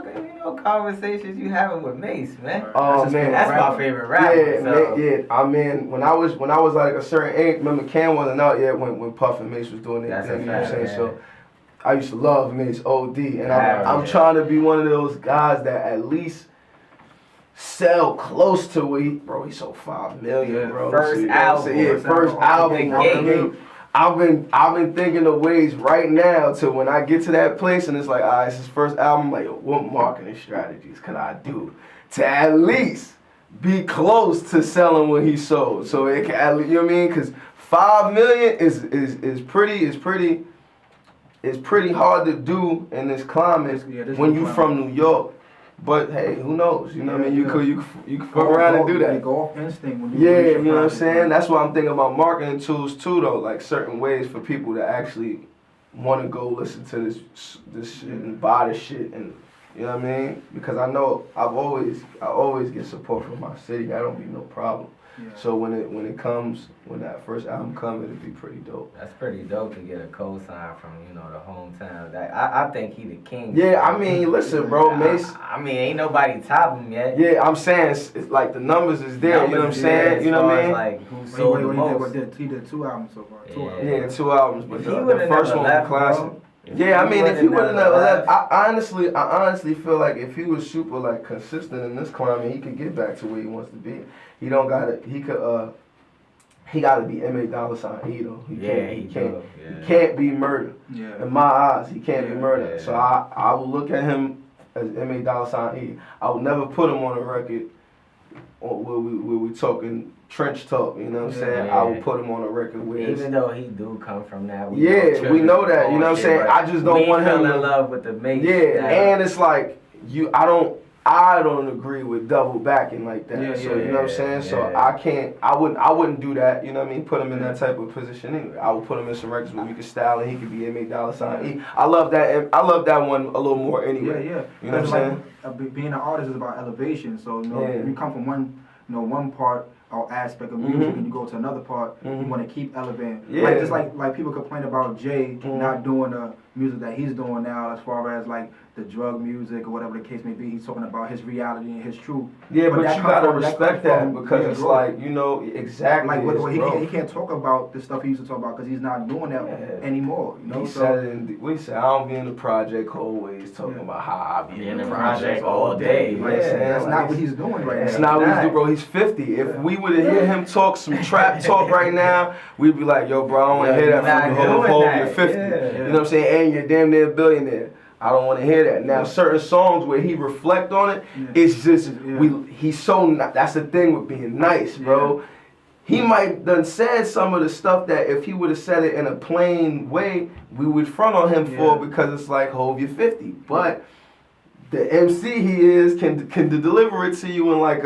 of conversations you having with Mace, man? Oh man, that's my favorite rapper. Yeah. I mean, when I was like a certain age, remember Cam wasn't out yet when Puff and Mace was doing their thing. You know what I'm saying? So I used to love Mace OD, and I'm trying to be one of those guys that at least sell close to what he sold 5 million, bro. First album, bro. I've been thinking of ways right now to when I get to that place and it's like, all right, it's his first album. Like, what marketing strategies can I do to at least be close to selling what he sold? So it can, at least, you know what I mean? Because 5 million is pretty hard to do in this climate when you from New York. But hey, who knows? You know what I mean? You could fuck around and do that. Go off instinct when you know what I'm saying? That's why I'm thinking about marketing tools too, though. Like certain ways for people to actually want to go listen to this shit and buy this shit, and you know what I mean? Because I know I always get support from my city. That don't be no problem. Yeah. So when that first album comes, it'll be pretty dope. That's pretty dope to get a co-sign from, the hometown. I think he the king. Yeah, I mean, listen, bro, Mace. I mean, ain't nobody top him yet. Yeah, I'm saying it's like the numbers is there. You know what I'm saying? You know what I mean? Like who sold the most? He did 2 albums so far. Yeah, 2 albums, but the first one was classic. Yeah, I mean, if he would have never left, I honestly feel like if he was super like consistent in this climate, he could get back to where he wants to be. He don't gotta. He gotta be M.A. $sign E though. He can't be murdered. Yeah. In my eyes, he can't be murdered. Yeah. So I will look at him as M.A. $sign E. I will never put him on a record where we talking trench talk. You know what I'm saying? Yeah. I will put him on a record where even though he do come from that. We know that. You know what I'm saying? I just don't want him in love with the Mace. Yeah, and it's like I I don't agree with double backing like that. So you know what I'm saying? So I wouldn't do that, you know what I mean? Put him in that type of position anyway. I would put him in some records where we could style and he could be $8 I love that one a little more anyway. Yeah. You know what I'm saying? Being an artist is about elevation. So you know, if you come from one part or aspect of music and you go to another part, you want to keep elevating. Like just like people complain about Jay not doing the music that he's doing now, as far as like the drug music or whatever the case may be. He's talking about his reality and his truth. Yeah, but you gotta respect that because it's like, you know, exactly. Like he can't talk about the stuff he used to talk about because he's not doing that anymore. You know, we said I don't be in the project always talking about how I be in the project all day. That's not what he's doing right now. That's not what he's doing, bro. He's 50. If we would have hear him talk some trap talk right now, we'd be like, yo, bro, I don't want to hear that from you. Whole you're 50. You know what I'm saying? And you're damn near a billionaire. I don't want to hear that. Now, certain songs where he reflect on it, it's just, he's so, that's the thing with being nice, bro. He might done said some of the stuff that if he would have said it in a plain way, we would front on him for because it's like, Hov, you're 50. But the MC he is can deliver it to you in like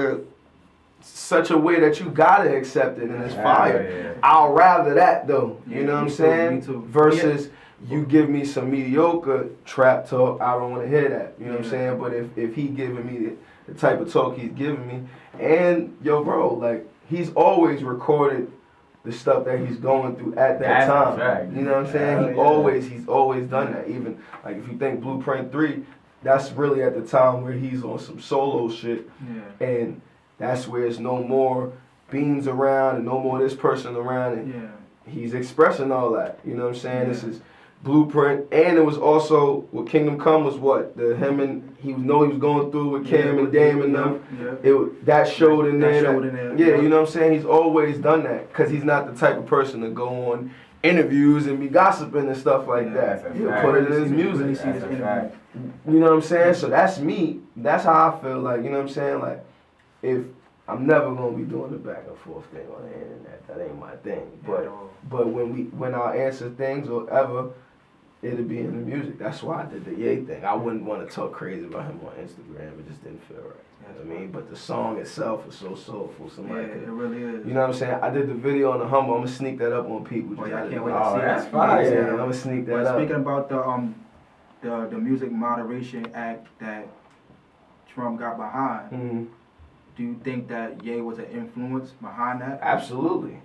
such a way that you gotta accept it and it's fire. I'll rather that though, you know what I'm saying? Me too. Versus you give me some mediocre trap talk, I don't want to hear that. You know what I'm saying? But if he giving me the type of talk he's giving me, and yo, bro, like he's always recorded the stuff that he's going through at that time. Fact. You know what I'm saying? He's always done that. Even like if you think Blueprint 3, that's really at the time where he's on some solo shit, and that's where it's no more Beans around and no more this person around, and he's expressing all that. You know what I'm saying? This is Blueprint, and it was also what Kingdom Come was what he was going through with Cam and Dame and them. That showed in there. You know what I'm saying? He's always done that because he's not the type of person to go on interviews and be gossiping and stuff like that. He'll put it in his music. You know what I'm saying? So that's me. That's how I feel. Like, you know what I'm saying? Like, if I'm never gonna be doing the back and forth thing on the internet, that ain't my thing. But when I answer things or ever, it'll be in the music. That's why I did the Ye thing. I wouldn't want to talk crazy about him on Instagram. It just didn't feel right. You know what I mean? But the song itself is so soulful. It really is. You know what I'm saying? I did the video on the Humble. I'm gonna sneak that up on people. I can't wait to see that. That's fine. I'm gonna sneak that up. Speaking about the Music Moderation Act that Trump got behind, do you think that Ye was an influence behind that? Absolutely.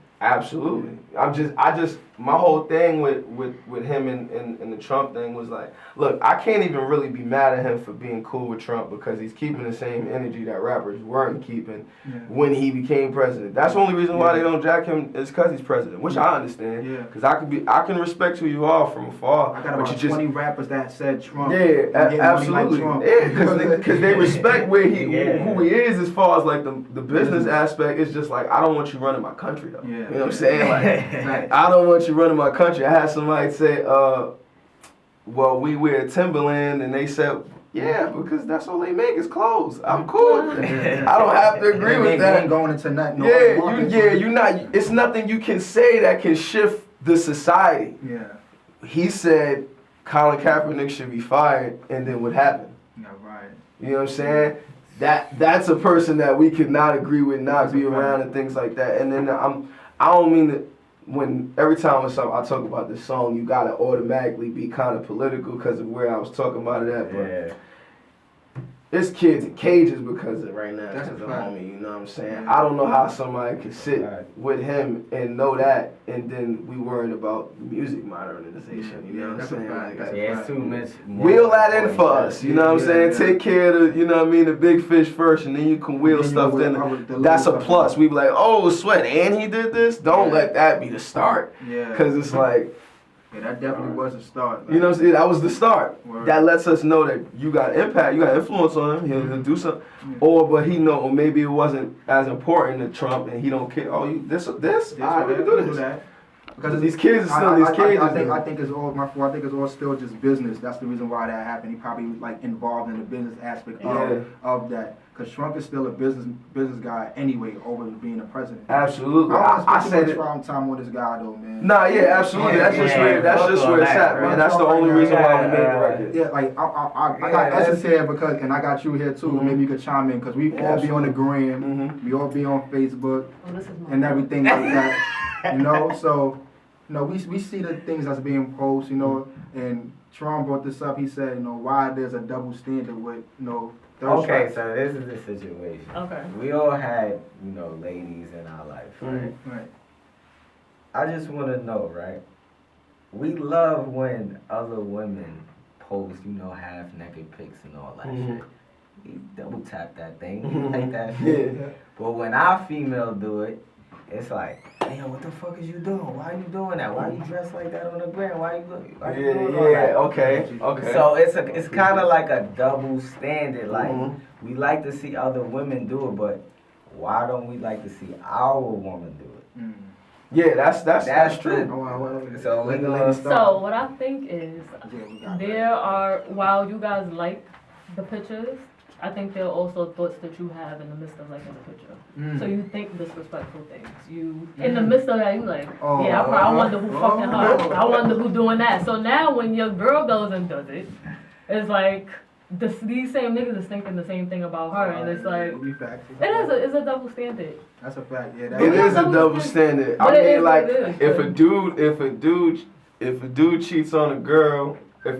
My whole thing with him and the Trump thing was like, look, I can't even really be mad at him for being cool with Trump because he's keeping the same energy that rappers weren't keeping when he became president. That's the only reason why they don't jack him is because he's president, which I understand. Because I can respect who you are from afar. I got about 20 rappers that said Trump. Absolutely. Like because they respect who he is as far as like the business aspect. It's just like, I don't want you running my country though. You know what I'm saying? Like, I don't want you running my country. I had somebody say, well, we wear Timberland, and they said, yeah, because that's all they make is clothes. I'm cool with that. I don't have to agree with that. Ain't going into nothing. You're not. It's nothing you can say that can shift the society. He said Colin Kaepernick should be fired, and then what happened? You know what I'm saying? That's a person that we could not agree with, not be around, and things like that. And then I don't mean that when every time I talk about this song, you gotta automatically be kind of political because of where I was talking about it at. But it's kids in cages because of right now. That's a homie, you know what I'm saying? I don't know how somebody could sit with him and know that, and then we worrying about music modernization. You know what I'm saying? Like, it's too much. Wheel that in for us. You know what I'm saying? Take care of the, you know what I mean, the big fish first, and then you can wheel stuff in. That's a plus. We be like, oh, sweat, and he did this. Don't let that be the start. Because it's like. That definitely was a start. Like, you know what I'm saying? That was the start. That lets us know that you got impact, you got influence on him, he'll do something. But he know, or maybe it wasn't as important to Trump and he don't care. Oh, you this? We can do this. Because these kids are still these kids. I think it's all my fault. I think it's all still just business. That's the reason why that happened. He probably like involved in the business aspect of that. Because Trump is still a business guy anyway, over being a president. Absolutely. I said it. Time with this guy though, man. Nah, yeah, absolutely. That's just where it's at, man. That's the only reason why we made the record. Yeah, like I got Essence here because, and I got you here too. Maybe you could chime in because we all be on the gram, we all be on Facebook, and everything like that. You know, so we see the things that's being posted. You know, and Tron brought this up. He said, why there's a double standard with Okay, so this is the situation. Okay. We all had, ladies in our life, right? Right. I just want to know, right? We love when other women post, half-naked pics and all that shit. We double tap that thing. We like that shit. Yeah. But when our female do it, it's like, hey, what the fuck is you doing? Why are you doing that? Why you dressed like that on the gram? Why you doing all that? Okay. So it's kind of like a double standard. Like, we like to see other women do it, but why don't we like to see our woman do it? Yeah, that's true. So what I think is while you guys like the pictures, I think there are also thoughts that you have in the midst of liking the picture. So you think disrespectful things. You in the midst of that, you like, I wonder who fucking her. I wonder who doing that. So now when your girl goes and does it, it's like these same niggas is thinking the same thing about her, and it's like it's a double standard. That's a fact. Yeah, it is a double standard. I mean, like if a dude cheats on a girl, if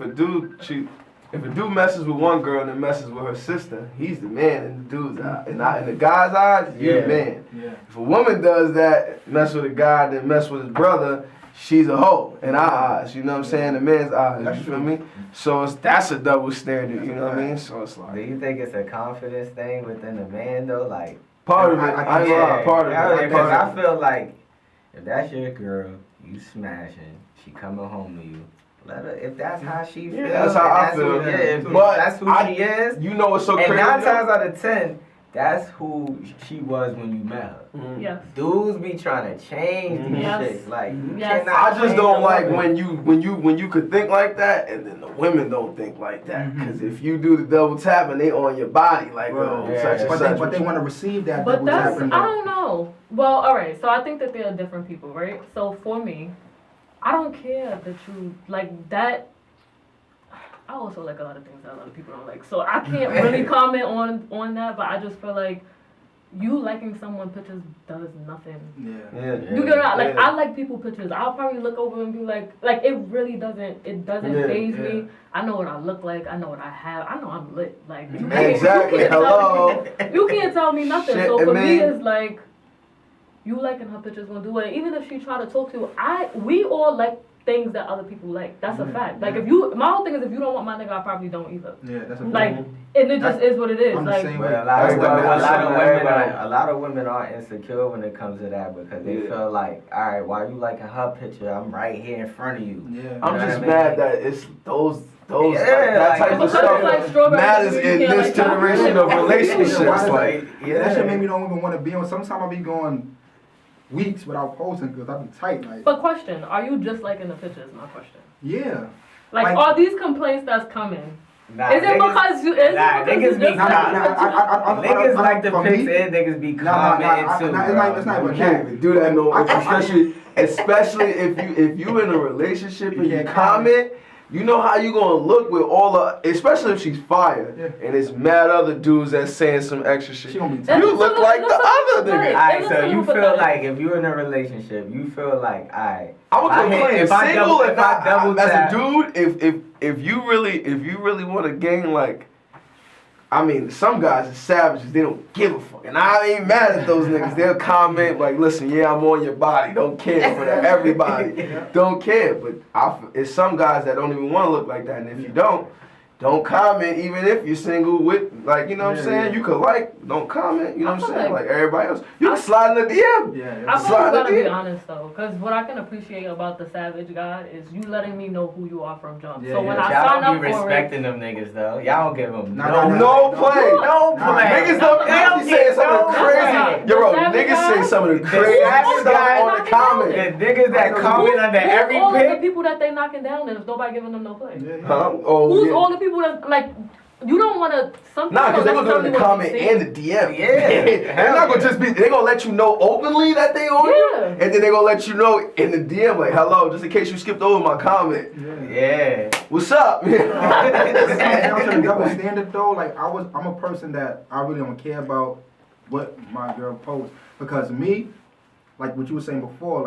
a dude messes with one girl and then messes with her sister, he's the man in the dude's eye. In the guy's eyes, you're the man. Yeah. If a woman does that, mess with a guy, then mess with his brother, she's a hoe in our eyes. You know what I'm saying? The man's eyes. You feel me? So that's a double standard. You know what I mean? So it's like. Do you think it's a confidence thing within the man though? Like part of it. Part of it. Because I feel like if that's your girl, you smashing, she coming home to you. Let her, if that's how she feels, that's how I feel. But that's who she is. You know what's so crazy? And 9 times out of 10, that's who she was when you met her. Yes. Dudes be trying to change these chicks. Like I just don't like when you could think like that and then the women don't think like that. Because if you do the double tap and they on your body like but they want to receive that. But that's I don't know. Well, all right. So I think that there are different people, right? So for me, I don't care that you like that. I also like a lot of things that a lot of people don't like. So I can't really comment on that, but I just feel like you liking someone's pictures does nothing. You get it out. Like I like people pictures. I'll probably look over and be like it really doesn't faze me. I know what I look like. I know what I have. I know I'm lit. Like you can't tell me nothing. So for me it's like you liking her pictures gonna do it. Even if she try to talk to you, we all like things that other people like. That's a fact. Like my whole thing is if you don't want my nigga, I probably don't either. Yeah, that's a fact. And it just is what it is. Like a lot of women are insecure when it comes to that because they feel like, all right, why you liking her picture? I'm right here in front of you. Yeah. I'm just mad that it's that type of stuff matters in this generation of relationships. That shit made me don't even want to be on. Sometimes I'll be going weeks without posting because I be tight. Like. But question, are you just liking the pictures? My question. Yeah. Like are these complaints that's coming? Is it because you? Niggas like the pics and niggas be commenting too. It's not even can't even do that no. Especially if you in a relationship and you comment. You know how you gonna look with all the, especially if she's fire, and it's mad other dudes that's saying some extra shit. You look like the other nigga. Alright, so you feel like if you're in a relationship, you feel like, alright. I would complain single if I double tap. As a dude, if you really want to gain like. I mean, some guys are savages. They don't give a fuck. And I ain't mad at those niggas. They'll comment like, listen, I'm on your body. Don't care for that. Everybody. Don't care. But it's some guys that don't even want to look like that. And if you don't comment even if you're single with, like, you know what I'm saying? You could don't comment. You know what I'm saying? Like everybody else. You can slide in the DM. I feel like you gotta be honest though. Because what I can appreciate about the Savage God is you letting me know who you are from jump. So when I sign up for it. Y'all be respecting them niggas though. Y'all don't give them no play. Niggas don't be saying some of the crazy. Niggas say some of the crazy stuff on the comment. The niggas that comment under every pic. All the people that they knocking down and if nobody giving them no play. Who's all the people that like You don't want to. Nah, because they're gonna do it in the comment and the DM. Yeah. They're not gonna just be. They're gonna let you know openly that they on you, and then they're gonna let you know in the DM like, "Hello," just in case you skipped over my comment. Yeah. What's up? Down to the double standard though, like I'm a person that I really don't care about what my girl posts, because me, like what you were saying before,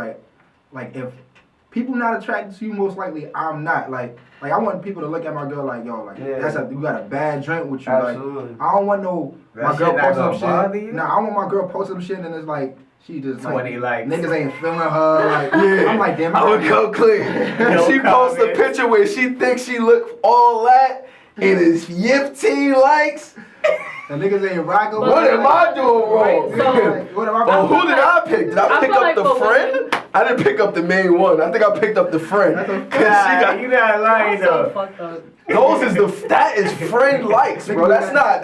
like if people not attracted to you, most likely I'm not. Like I want people to look at my girl like, yo, like you got a bad drink with you. Absolutely. Like I don't want my girl post some shit. Nah, I want my girl post some shit and it's like she just 20 likes. Niggas ain't feeling her. Like I'm like, damn, I would go clean. She posts a picture where she thinks she look all that and it's 15 likes. The niggas ain't rocking. What am I doing wrong? So, what am I Oh, who did I pick? Did I pick up the friend? I didn't pick up the main one. I think I picked up the friend. You not lying so though. fucked up. That is friend likes, bro. That's not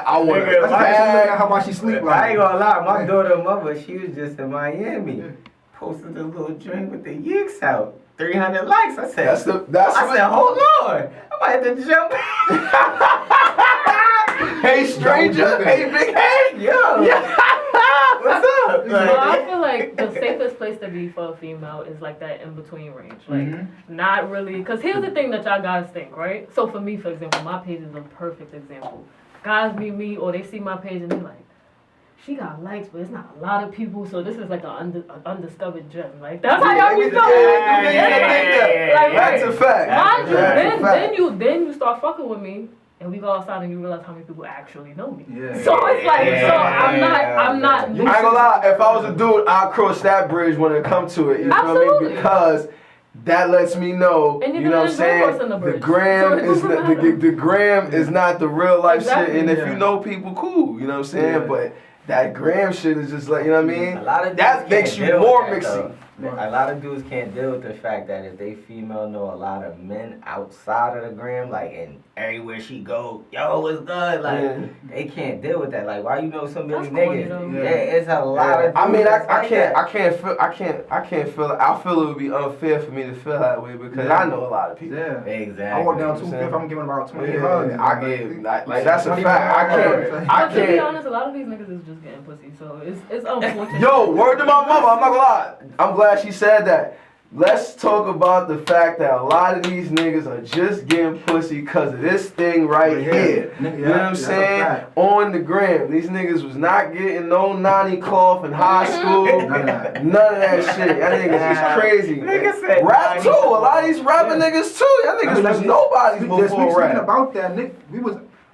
I want Nigga, to That's how much she sleep. I ain't gonna lie, my daughter mother, she was just in Miami. Posted a little drink with the yicks out. 300 likes. I said, I said, hold on. I might have to jump. Hey stranger, hey big head, yo. What's up? Well, I feel like the safest place to be for a female is like that in between range. Like, not really. Because here's the thing that y'all guys think, right? So for me, for example, my page is a perfect example. Guys meet me or they see my page and they're like, she got likes, but it's not a lot of people, so this is like an undiscovered gem. Like, that's how y'all be feeling. That's a fact. Mind you, then you start fucking with me. And we go outside and you realize how many people actually know me. Yeah. So it's like, I'm not. I ain't gonna lie, if I was a dude, I'd cross that bridge when it comes to it. You feel me? Because that lets me know, you know what I'm saying? The gram is not the real life shit. And if you know people, cool. You know what I'm saying? Yeah. But that gram shit is just like, you know what I mean? That makes you more mixy. A lot of dudes can't deal with the fact that if they female know a lot of men outside of the gram, like, and everywhere she go, yo, what's good? Like, they can't deal with that. Like, why you know so many niggas? It's a lot of. I mean, I can't feel. I feel it would be unfair for me to feel that way because I know a lot of people. Yeah, exactly. I walk down 2/5. I'm giving about 20 hugs. I give like that's a fact. I can't. To be honest, a lot of these niggas is just getting pussy, so it's unfortunate. Yo, word to my mother. I'm not gonna lie. I'm glad she said that. Let's talk about the fact that a lot of these niggas are just getting pussy because of this thing right here. You know what I'm saying? On the gram. These niggas was not getting no nanny cloth in high school. None of that shit. Y'all niggas is crazy. Rap too. A lot of these rapping niggas too. Y'all niggas was nobody before rap. Speaking about that, Nick,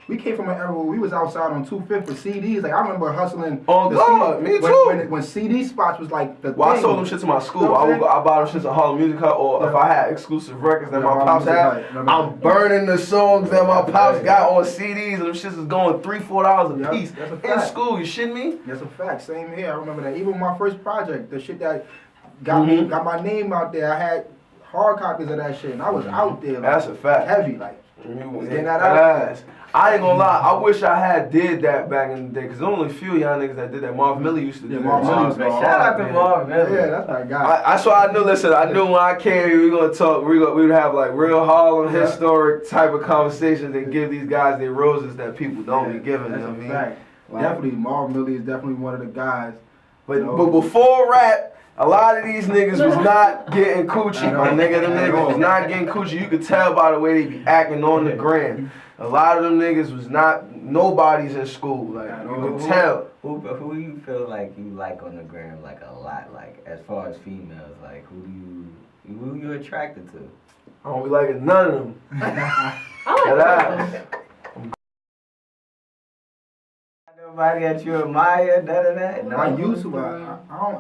we came from an era where we was outside on 2/5 with CDs. Like I remember hustling. Oh God, me too. When CD spots was like the thing. I sold them shit to my school. I bought them shit to Harlem Music Hut, or if I had exclusive records that my pops had, I'm burning the songs that my pops got on CDs, and them shits is going $3-4 a piece in school. You shitting me? That's a fact. Same here. I remember that. Even my first project, the shit that got my name out there. I had hard copies of that shit, and I was out there. Like, that's a fact. Heavy, like. Getting that out. I ain't gonna lie, I wish I had did that back in the day, cause only a few of y'all niggas that did that. Marv Miller used to do that. Marv Miller. Shout out to Marv Miller. Yeah, that's my guy. That's why I knew. Listen, I knew when I came here, we gonna talk. We would have like real Harlem historic type of conversations and give these guys their roses that people don't be giving. You know what I mean? Fact. Definitely, Marv Miller is definitely one of the guys. But before rap, a lot of these niggas was not getting coochie, my nigga. Them niggas was not getting coochie. You could tell by the way they be acting on the gram. A lot of them niggas was nobody's in school. Like, you could tell. Who you feel like you like on the gram, like a lot, like as far as females, like who you attracted to? I don't be liking none of them. I like that. Nobody that you admire, none of that? No, I used to, but I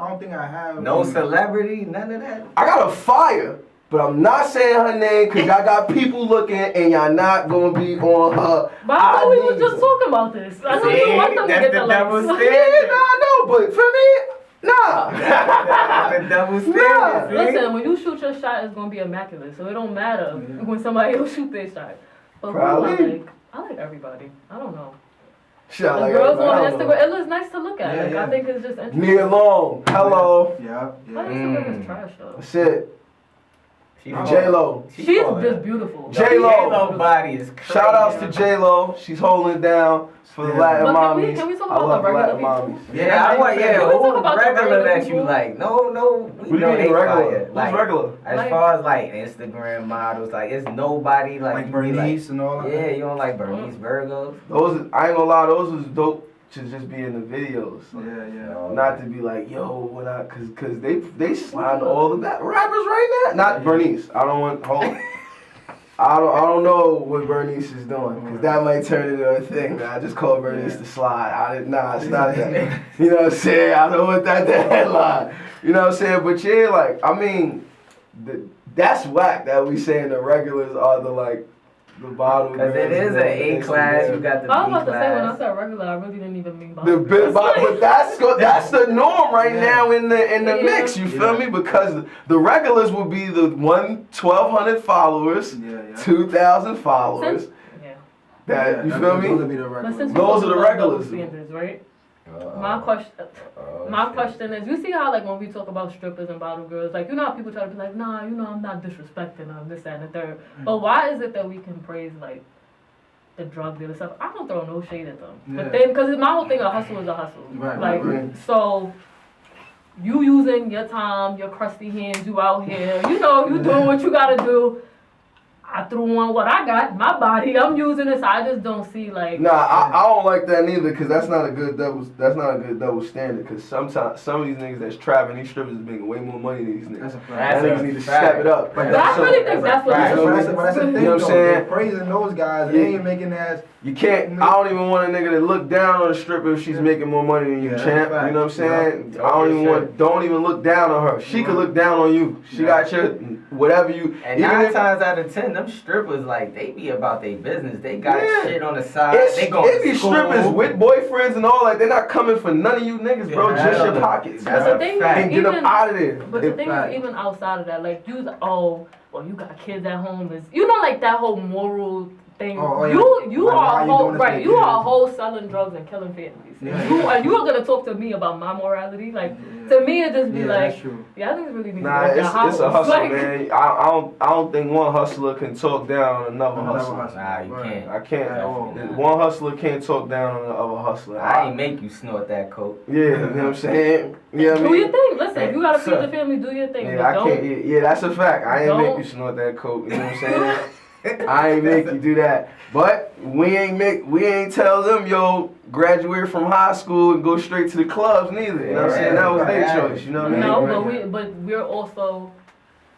don't think I have. No celebrity, none of that? I got a fire, but I'm not saying her name because y'all got people looking and y'all not going to be on her. But I thought we was just talking about this. I know you want them to get the likes. Yeah, I know, but for me, nah. The double standard. Listen, when you shoot your shot, it's going to be immaculate, so it don't matter when somebody else shoot their shot. But I like everybody. I don't know. Shit, like girls on Instagram, it looks nice to look at. I think it's just interesting. Nia Long, hello. Yeah. My Instagram is trash though. Shit. J-Lo. She's just beautiful. J-Lo body is crazy. Shout outs to J-Lo. She's holding it down for the Latin mommies. Can we talk I about love the regular Latin people? mommies. Yeah, I want, Can we talk about the regular regular that you people? like. No, we know they regular? fire. Who's regular? As far as like Instagram models, like it's nobody like you be Bernice and all that. Yeah, you don't like Bernice Virgos. I ain't gonna lie, those was dope to just be in the videos. Yeah. Not to be like, yo, cause they slide all of that rappers right now. Not Bernice. I don't want I don't know what Bernice is doing, cause that might turn into a thing. Man. I just called Bernice to slide. It's not that. You know what I'm saying? I don't want that headline. You know what I'm saying? But yeah, like I mean, that's whack that we saying the regulars are the bottle. Cause it is an A class. You got the B class. I was about to say when I said regular, I really didn't even mean The big but that's the norm right now in the mix. You feel me? Because the regulars will be the 1,200 followers, 2,000 followers. That you feel me? Those are the regulars, standards, right? My question is, you see how like when we talk about strippers and bottle girls, like you know how people try to be like, nah, you know I'm not disrespecting them, this, that, and the third. But why is it that we can praise like the drug dealer stuff? I don't throw no shade at them. But then, because my whole thing, a hustle is a hustle. Right. So you using your time, your crusty hands, you out here, you know, you doing what you gotta do. I threw on what I got, my body. I'm using this. I just don't see like. Nah, I don't like that neither, cause that's not a good double standard. Cause sometimes some of these niggas that's trapping, these strippers is making way more money than these niggas. That's a fact. That niggas need to step it up. But I really think that's what it is. But that's the thing, you know what I'm saying? Praising those guys, they ain't making ass. You can't. I don't even want a nigga to look down on a stripper if she's making more money than you, champ. You know what I'm saying? I don't even look down on her. She could look down on you. She got your whatever you. And 9 times out of 10, them strippers like they be about their business. They got shit on the side. It be strippers with boyfriends and all that. They're not coming for none of you niggas, bro. Just your pockets. That's a thing. And get them out of there. But the thing is, even outside of that, like you you got kids at home. Is like that whole moral thing. You are a whole selling drugs and killing families. You are gonna talk to me about my morality? Like to me, it just be like, I think it's really need to it's a hustle, man. I don't think one hustler can talk down on another hustler. Nah, you can't. I can't. One hustler can't talk down on the other hustler. I ain't make you snort that coke. Yeah, you know what I'm saying? Do your thing. Listen, if you gotta feed the family, do your thing. Yeah, I can't. Yeah, that's a fact. I ain't make you snort that coke. You know what I'm saying? I ain't make you do that. But we ain't tell them, yo, graduate from high school and go straight to the clubs neither. You know what I'm saying? That was their choice, you know what I mean? No, but we're also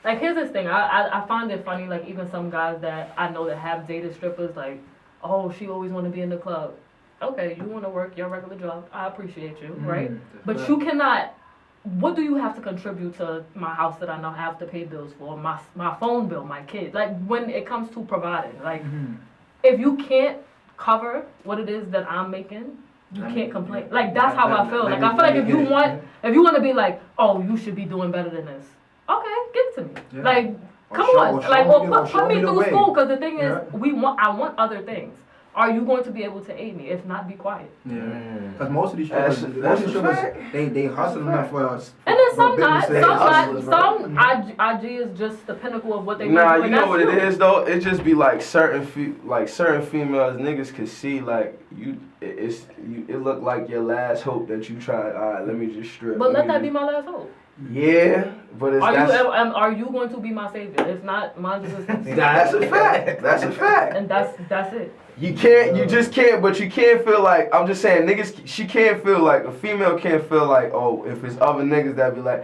like, here's this thing. I find it funny, like even some guys that I know that have dated strippers, like, oh, she always wanna be in the club. Okay, you wanna work your regular job. I appreciate you, right? But you cannot. What do you have to contribute to my house that I now have to pay bills for? My phone bill, my kids. Like when it comes to providing, like if you can't cover what it is that I'm making, you can't complain. Like that's how I feel. Like I feel like if you want to be like, oh, you should be doing better than this. Okay, give it to me. Yeah. Like come on, like put me through school. Because the thing is, I want other things. Are you going to be able to aid me? If not, be quiet. Yeah, because most of these strippers, they hustle enough for us. And then some not. Some IG is just the pinnacle of what they do. Nah, you know what it is though. It just be like certain females niggas can see like it look like your last hope that you tried. All right, let me just strip. But let that be my last hope. Yeah, but are you going to be my savior? If not, mine is. That's a fact. That's a fact. And that's it. You just can't, but you can't feel like, I'm just saying, niggas, she can't feel like, a female can't feel like, oh, if it's other niggas that be like,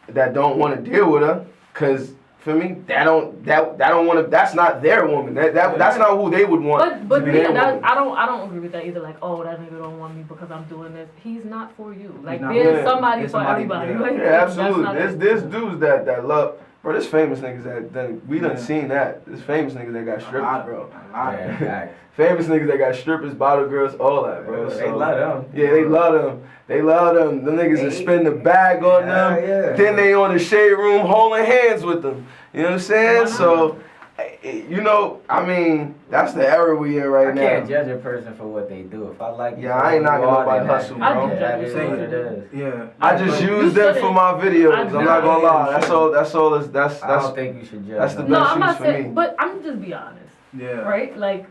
that don't want to deal with her, cause, for me, that don't want to, that's not their woman, that's not who they would want but to be me, their woman. I don't agree with that either, like, oh, that nigga don't want me because I'm doing this. He's not for you. Like, there's somebody for everybody. Yeah, like, absolutely. There's dudes that love. Bro, there's famous niggas that we done seen that. There's famous niggas that got strippers, bro. Famous niggas that got strippers, bottle girls, all that, bro. They love them. Yeah, they love them. They love them. The niggas that spend the bag on them. Then they on the shade room holding hands with them. You know what I'm saying? So you know, I mean, that's the era we in right now. I can't judge a person for what they do. If I like you, I ain't knocking nobody hustle, bro. I do That judge is you. what it is. Yeah. I just use them for my videos. I'm not gonna lie. That's all. I don't think you should judge. That's the them. No, best I'm use not for saying, me. but I'm just be honest, Yeah. right? Like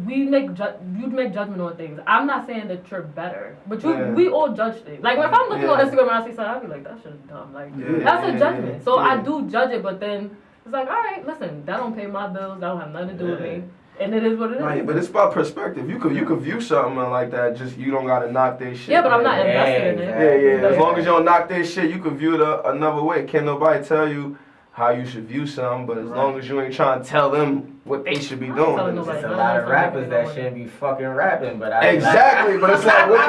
you make judgment on things. I'm not saying that you're better, but Yeah. we all judge things. Like if I'm looking on Yeah. Instagram and I see something, I'll be like, that shit is dumb. Like Yeah, that's a yeah, judgment. yeah, So I yeah. do judge it, but then it's like, all right, listen, that don't pay my bills. That don't have nothing to do with Yeah. me, and it is what it is. Like, but it's about perspective. You could view something like that. Just you don't gotta knock their shit. Yeah, but I'm not Yeah, invested in it. Yeah. As Like, long as you don't knock their shit, you can view it another way. Can't nobody tell you how you should view something, but as long as you ain't trying to tell them what they should be I'm not doing. telling then it's- nobody. There's a lot of rappers that shouldn't be fucking rapping, but I Exactly, but it's like, what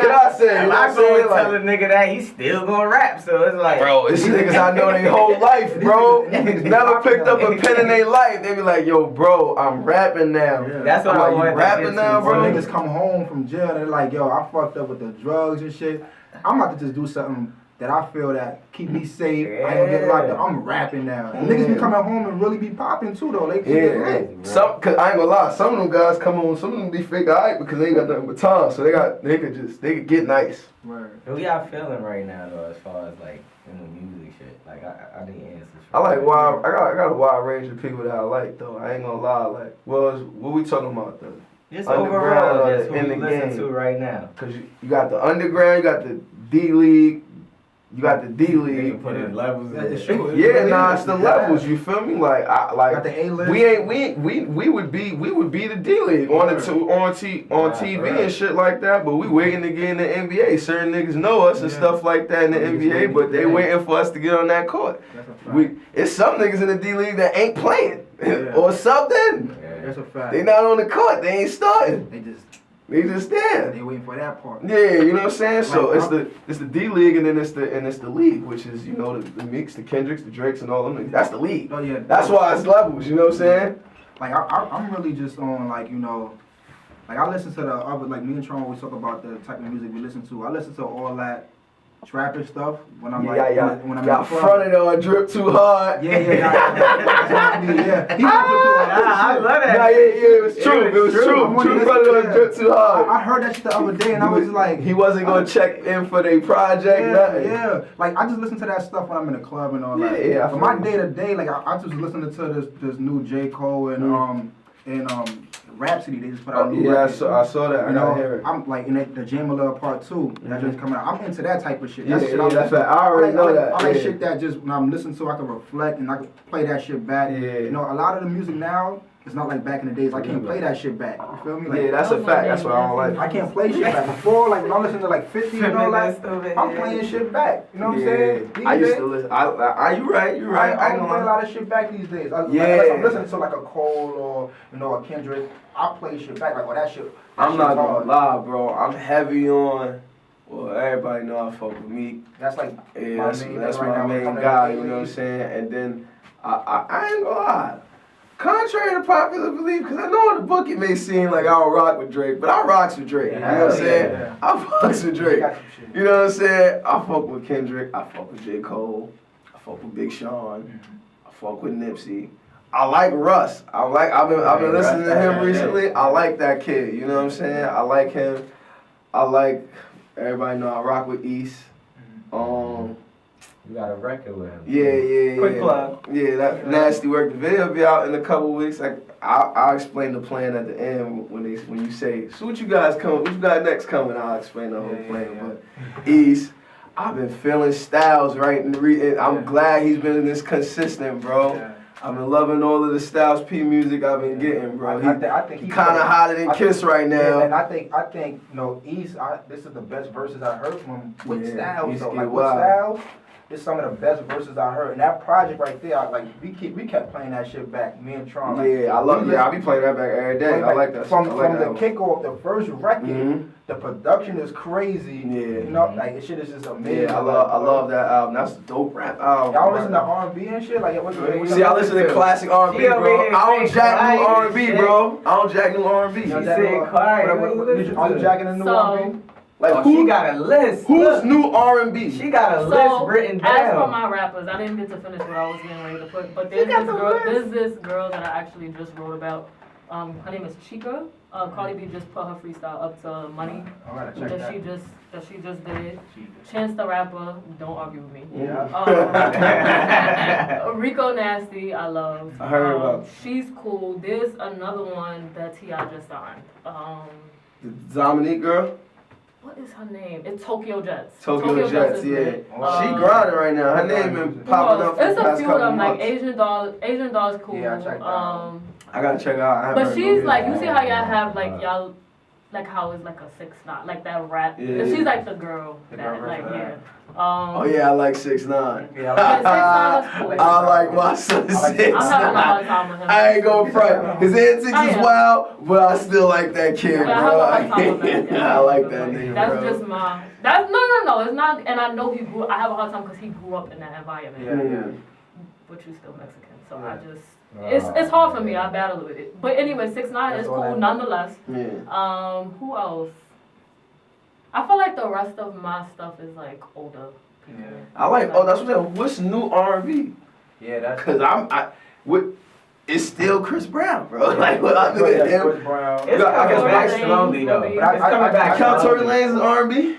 could I say? You If know I what I'm go saying? and tell a nigga that, he's still gonna rap. So it's like, Bro, it's niggas I know their whole life, bro. Never picked up a pen in their life. They be like, yo, bro, I'm rapping now. Yeah. that's what I'm I like, want you to rapping get now, to. bro? When niggas come home from jail, they're like, yo, I fucked up with the drugs and shit. I'm about to just do something that I feel that keep me safe. I ain't gonna get locked up. I'm rapping now. And niggas be coming home and really be popping too, though. They keep it lit. Cause I ain't gonna lie, some of them guys come on, some of them be fake alright because they ain't got nothing but time, so they could get nice. Word. Who y'all feeling right now though, as far as like in the music shit? Like I need answers. I like wild. I got a wide range of people that I like though. I ain't gonna lie. Like, what we talking about though? Just Underground, overall, just who in you the listen game. to right now. Cause you got the underground, you got the D League, you got the D You League. put in levels. Yeah, in it's it. true. Yeah, nah, it's the levels. You feel me? Like, Got the A-list. we would be the D League on TV Right. and shit like that. But we waiting to get in the NBA. Certain niggas know us and Yeah. stuff like that in the Niggas NBA, waiting but to they play. waiting for us to get on that court. That's a fact. It's some niggas in the D League that ain't playing Yeah. or something. Yeah. That's a fact. They not on the court. They ain't starting. They They just there. waiting for that part. Yeah, you know what I'm saying? So Like, it's the D League and then it's the league, which is, you know, the Meeks, the Kendricks, the Drakes and all them niggas. That's the league. Oh yeah. That's why it's levels, you know what I'm saying? Like I'm really just on like, you know, like I listen to the other, like me and Tron always talk about the type of music we listen to. I listen to all that trapper stuff when I'm when I'm in the Y'all club. fronted on Drip Too Hard. Yeah. Yeah. He I love that. Nah, yeah, it was true. It was true. I wanna True listen fronted to on that. Drip Too Hard. I heard that shit the other day and I was like, He wasn't gonna check in for their project, nothing. yeah. Like I just listen to that stuff when I'm in the club and all that. Yeah, I But feel my you. day to day, like I just listening to this new J. Cole and Rhapsody. They just put out a new Yeah, I record. saw that. I You gotta know, hear it. I'm like in the Jam a Little Part 2. That just coming out. I'm into that type of shit. Yeah, That's shit yeah, I'm that's listening right. I already know like, that, I like yeah. shit that just when I'm listening to, I can reflect and I can play that shit back. Yeah. You know, a lot of the music now, it's not like back in the days. I can't play that shit back. You feel me? Like, Yeah, that's a fact. That's what I don't like. I can't play shit back. Before, like when I listen to like 50 and all that, I'm playing shit back. You know what I'm saying? These I used days, to listen. You right. I ain't don't gonna play a lie. lot of shit back these days. Unless Yeah. I'm listening to like a Cole or a Kendrick, I play shit back. Like, well, that shit. I'm shit's not gonna hard. lie, bro. I'm heavy on. Well, everybody know I fuck with Meek. That's like Yeah, my that's main my right now. main Coming guy. in You the know what I'm league. saying? And then I ain't gonna lie. Contrary to popular belief, because I know in the book it may seem like I don't rock with Drake, but I rocks with Drake. You know what I'm saying? Yeah. I fucks with Drake. Got some shit. You know what I'm saying? I fuck with Kendrick. I fuck with J. Cole. I fuck with Big Sean. I fuck with Nipsey. I like Russ. I've been listening to him recently. I like that kid. You know what I'm saying? I like him. I like everybody know I rock with East. You got a record with him. Yeah. Quick plug. Yeah, that nasty work. The video will be out in a couple weeks. Like I'll explain the plan at the end when you say, so what you got next coming? I'll explain the whole plan. Yeah. But East, I've been feeling Styles right and I'm glad he's been this consistent, bro. Yeah. I've been loving all of the Styles P music I've been getting, bro. I think He kind of hotter than Kiss right now. Yeah, and I think East. This is the best verses I heard from him with Yeah, Styles. East So get like with wild. Styles, it's some of the best verses I heard. And that project right there, we kept playing that shit back. Me and Tron. I be playing that back every day. I like that. From I like the that one. kickoff, the first record, Mhm. the production is crazy. Yeah. You know, like this shit is just amazing. Yeah, I love that album. That's a dope rap album. Y'all listen to R&B and shit? Like, See, I listen to classic R&B, She over bro. here I don't saying jack new quiet R&B, shit. bro. I don't jack new R&B. You know, said quiet. Are you jacking a new So- R&B? Like she got a list. Who's new R&B? She got a list written down. As for my rappers, I didn't get to finish what I was getting ready to put, but there's this girl that I actually just wrote about. Her name is Chica. Cardi B just put her freestyle up to Money. I gotta check that. She just did. Chance the Rapper, don't argue with me. Yeah. Rico Nasty, I love. I heard about. She's cool. There's another one that T.I. just signed. The Dominique girl? What is her name? It's Tokyo Jets. Tokyo Jets, is yeah. lit. She grinding right now. Her name been popping up for It's the a past few couple of them, months. like Asian Doll's cool. Yeah, I checked that out. I gotta check out. I haven't But heard she's no like, you music. see how y'all have like y'all, like how it's like a 6ix9ine, like that rap. Yeah. She's like the girl The that, girl like version of yeah. Oh yeah, I like 6ix9ine. Yeah, Yeah, 6ix9ine is cool. I like my son I like 6ix9ine. I'm having a hard time with him. I ain't gonna front. His antics I is am. wild, but I still like that kid, Yeah, I bro. have a hard time with that. I like that nigga, That's bro. just my. No. It's not, and I know he grew. I have a hard time because he grew up in that environment. Yeah. But you still Mexican, so Yeah. I just. It's hard for me. I battle with it. But anyway, 6ix9ine That's is all cool I- nonetheless. Yeah. Who else? I feel like the rest of my stuff is like older people. Yeah. I like. Oh, that's what. What's new R&B? Yeah, that's. Cause it's still Chris Brown, bro. Like what I mean, Chris Brown. It's I coming guess back Tory slowly Lanez though. will be- It's coming back Count Tory slowly. Lanez is R&B.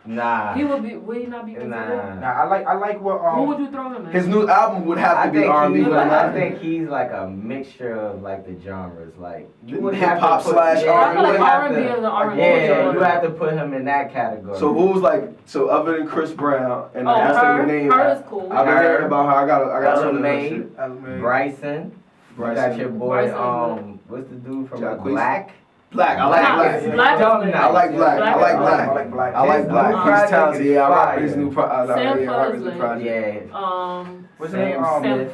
Nah. He would be. Would he not be considered? Nah, I like what Who would you throw him in? His new album would have I to be think, R&B, but I not. think he's like a mixture of like the genres. Like you would Hip have hop to put, slash yeah, I R&B. feel like you would have R&B to- is an R&B. Yeah, genre. you have to put him in that category. So who's like other than Chris Brown and Oh, I asked him her. to name. Her is cool. I've been hearing about her. I got Ella some May, shit. Bryson. You got your boy. Bryson What's the dude from Jacquees. Black? Black. I like Black. Yeah. Black is Dumb lit. Night. I like Black. I like I Black. like Black. I like His Black. new He's project talented. is Yeah, I rock fire. his new project. Sam Yeah, I rock his new Coslet. project. Yeah. What's his name? Sam Smith.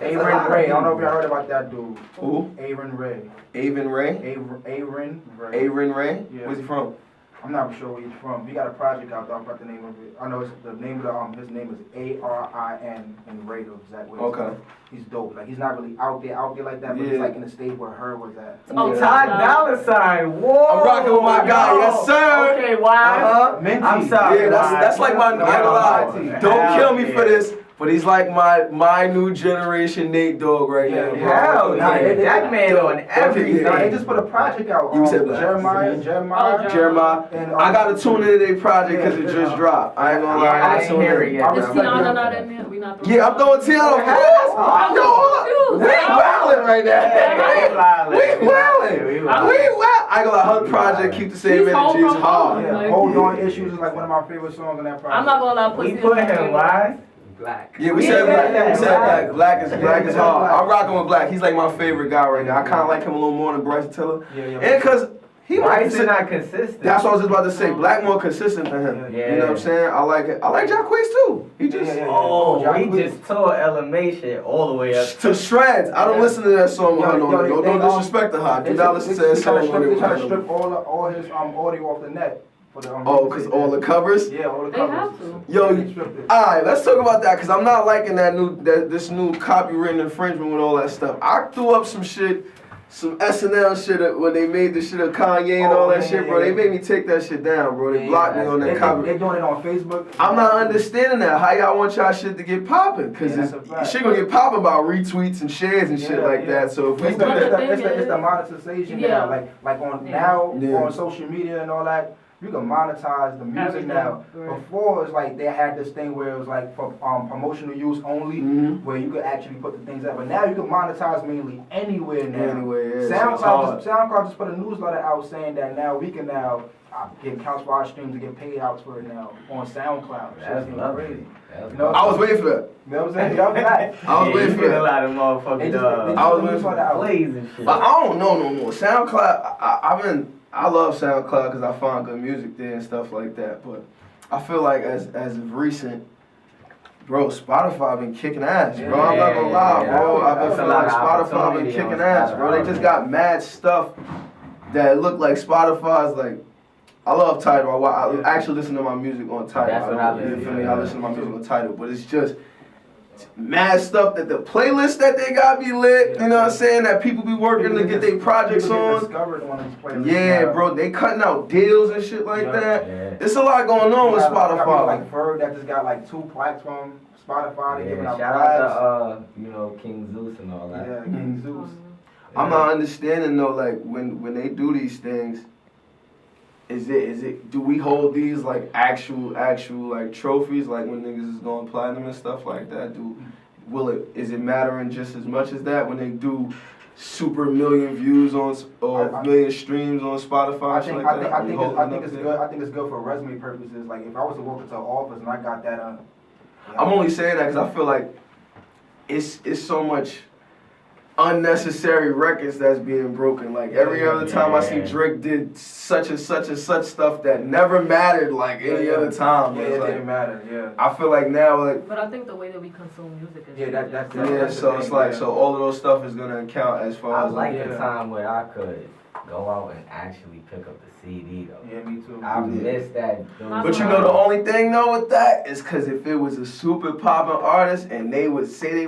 Aaron Ray. I don't know if y'all heard about that dude. Who? Aaron Ray. Avon Ray. Aaron Ray. Aaron Ray. Yeah. Where's he from? I'm not sure where he's from. He got a project out there. I forgot the name of it. I know it's the name of his name is Arin and Ray the exact way. Okay. He's dope. Like he's not really out there like that, but Yeah. he's like in the state where her was at. Oh, Ty Dolla $ign. Whoa. I'm rocking with my guy. Yes, sir. Okay, why? Minty. I'm sorry. Yeah, that's like my. I ain't gonna lie. Don't kill me for this, but he's like my new generation Nate Dogg right now. bro. Hell Nah, yeah. they- That man on everything. Nah, they just put a project out. You said Black. Jeremiah. Jeremiah. And, I gotta tune into their project because it just dropped. I ain't gonna lie. Yeah, I gotta didn't tune hear in. it yet. Is Yeah, Tiana not in there? We not throwing Yeah, I'm throwing Tiana. Of course. I'm Yo, hold up. We wildin' right now. We wildin'. We wild. I ain't gonna lie. Her project keep the same She's home energy. It's from hard. home. Yeah, Hold On Issues is like one of my favorite songs on that project. I'm not gonna lie. We Pussy put is my him, favorite. why? Black. Yeah, we Yeah, said Black. yeah, We said yeah. Black. Black is hard. Black. I'm rocking with Black. He's like my favorite guy right now. I kind of like him a little more than Bryson Tiller. Yeah. And cause he Why is might. he not consistent? That's what I was just about to say. Black more consistent than him. Yeah. You know what I'm saying? I like it. I like Jacquees too. He just Yeah. Oh, he Jacquees. just tore LMA shit all the way up. to shreds. I don't listen to that song with her no more. Don't disrespect her. Do not listen to that song with They try to her. strip all his audio off the net. For the, Oh, cause all the covers. Yeah, all the They covers. have to. Yo, They stripped it. alright, let's talk about that. Cause I'm not liking this new copyright infringement with all that stuff. I threw up some shit. Some SNL shit when they made the shit of Kanye and all that shit, bro. They made me take that shit down, bro. They blocked me on that They're copyright. doing it on Facebook. I'm not understanding that. How y'all want y'all shit to get popping? Cause Yeah, that's a fact. shit gonna get popping about retweets and shares and shit like that. So if we It's do that, the monetization Yeah. now. Like on now Yeah. on social media and all that. You can monetize the music Everything, now. right. Before it's like they had this thing where it was like for promotional use only, Mhm. where you could actually put the things out. But now you can monetize mainly anywhere now. Anywhere, yeah. SoundCloud just put a newsletter out saying that now we can now get counts for our streams and get paid out for it now on SoundCloud. That's Shit's lovely. crazy. That's You know? I was waiting for that. You know what I'm saying? Y'all be like, I was waiting for a that. lot of They motherfucking just- they I was just waiting put it out. plays and shit. But I don't know no more. SoundCloud, I love SoundCloud because I find good music there and stuff like that. But I feel like as of recent, bro, Spotify been kicking ass, bro. I'm not gonna lie, bro. Yeah, I've been that's a feeling lot like of Spotify been opportunity kicking on ass, bro. They Spotify. just got mad stuff that look like Spotify's like. I love Tidal. I actually listen to my music on Tidal. That's what I You listen feel to. me? I listen to my music on Tidal, but it's just mad stuff that the playlist that they got be lit. You know what I'm saying? That people be working to get their projects on. Yeah, bro, they cutting out deals and shit like that. Yeah. It's a lot going on with Spotify. Like Ferg that just got like 2 plaques from Spotify. They giving out shout out to King Zeus and all that. Yeah, King Zeus. I'm not understanding though, like when they do these things. Is it? Do we hold these like actual like trophies, like when niggas is going platinum and stuff like that? Is it mattering just as much as that when they do super million views or million streams on Spotify? I think it's good. I think it's good for resume purposes. Like if I was to walk into an office and I got that I'm only saying that because I feel like it's so much unnecessary records that's being broken. Like every other time I see Drake did such and such and such stuff that never mattered like any other time. Yeah, it didn't matter. Yeah. I feel like now like. But I think the way that we consume music is. That's so it's like so all of those stuff is gonna count as far as. I like the time where I could go out and actually pick up the CD though. Yeah, me too. I miss that. But you know the only thing though with that is because if it was a super poppin' artist and they would say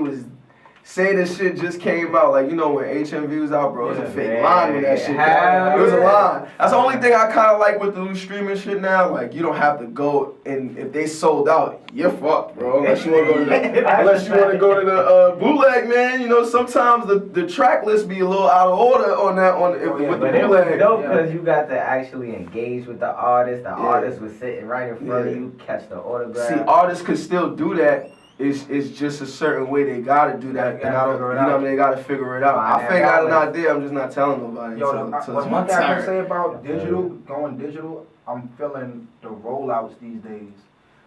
this shit just came out, like, you know, when HMV was out, bro, it was a fake line when that shit came out. It was a line. That's the only thing I kind of like with the new streaming shit now. Like, you don't have to go, and if they sold out, you're fucked, bro. Unless you want to go to the bootleg, man. You know, sometimes the track list be a little out of order on that with the bootleg. It was dope because you got to actually engage with the artist. The artist was sitting right in front of you, catch the autograph. See, artists could still do that. It's just a certain way they gotta do that, and I don't, you know what I mean, they gotta figure it out. I figured out an idea, I'm just not telling nobody. Yo, one thing I can say about going digital, I'm feeling the rollouts these days.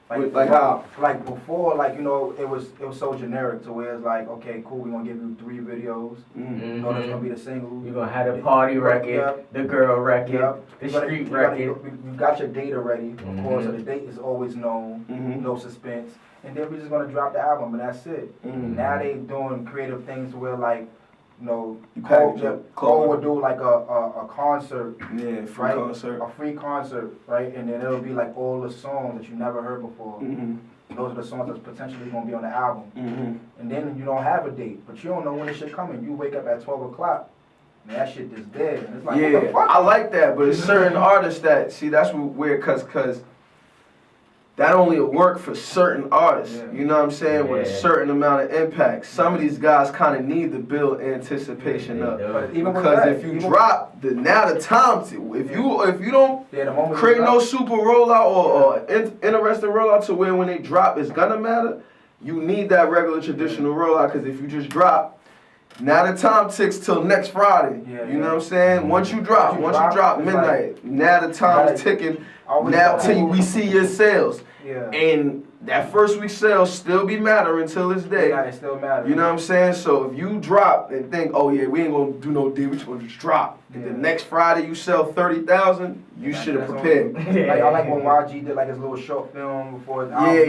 Like how? Like before, like, you know, it was so generic to where it's like, okay, cool, we're gonna give you 3 videos. Mm-hmm. You know, that's gonna be the single. You're gonna have the party record, the girl record, the street record. You got your data ready, of course, so the date is always known, no suspense. And then we're just gonna drop the album, and that's it. Now they doing creative things where, like, you know, Cole would do like a concert, concert, a free concert, right? And then it'll be like all the songs that you never heard before. Those are the songs that's potentially gonna be on the album. And then you don't have a date, but you don't know when it shit coming. You wake up at 12 o'clock. And that shit just dead. And it's like, what the fuck? I like that, but it's certain artists that that's weird, cause. That only work for certain artists, you know what I'm saying, with a certain amount of impact. Some of these guys kind of need to build anticipation up. Because if you drop, now the time, if you don't create no super rollout or interesting rollout to where when they drop it's gonna matter, you need that regular traditional rollout, because if you just drop, now the time ticks till next Friday. You know what I'm saying? Once you drop midnight, now the time's ticking. Now till we see your sales. And that first week's sales still be matter until this day. It still matter. You know what I'm saying? So if you drop and think, oh yeah, we ain't gonna do no deal, we just gonna just drop. And the next Friday you sell 30,000, you should have prepared. Like, I like when YG did like his little short film before his album. I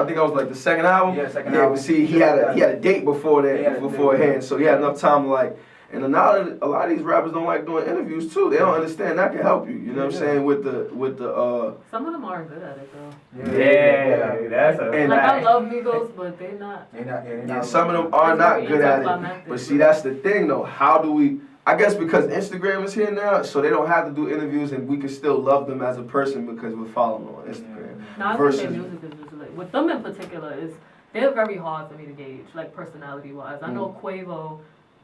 think that was like the second album. Yeah, second album. But see, he had a date before that, beforehand, so he had enough time to like. And a lot of these rappers don't like doing interviews too. They don't understand that can help you. You know what I'm saying? With the Some of them aren't good at it though. That's a like I love Migos, but they're not. Yeah, some of them are not good at it. But see, that's the thing though. How do we? I guess because Instagram is here now, so they don't have to do interviews, and we can still love them as a person because we're following them on Instagram. No, I think their music is just like, with them in particular, they're very hard for me to gauge, like personality wise. I know Quavo.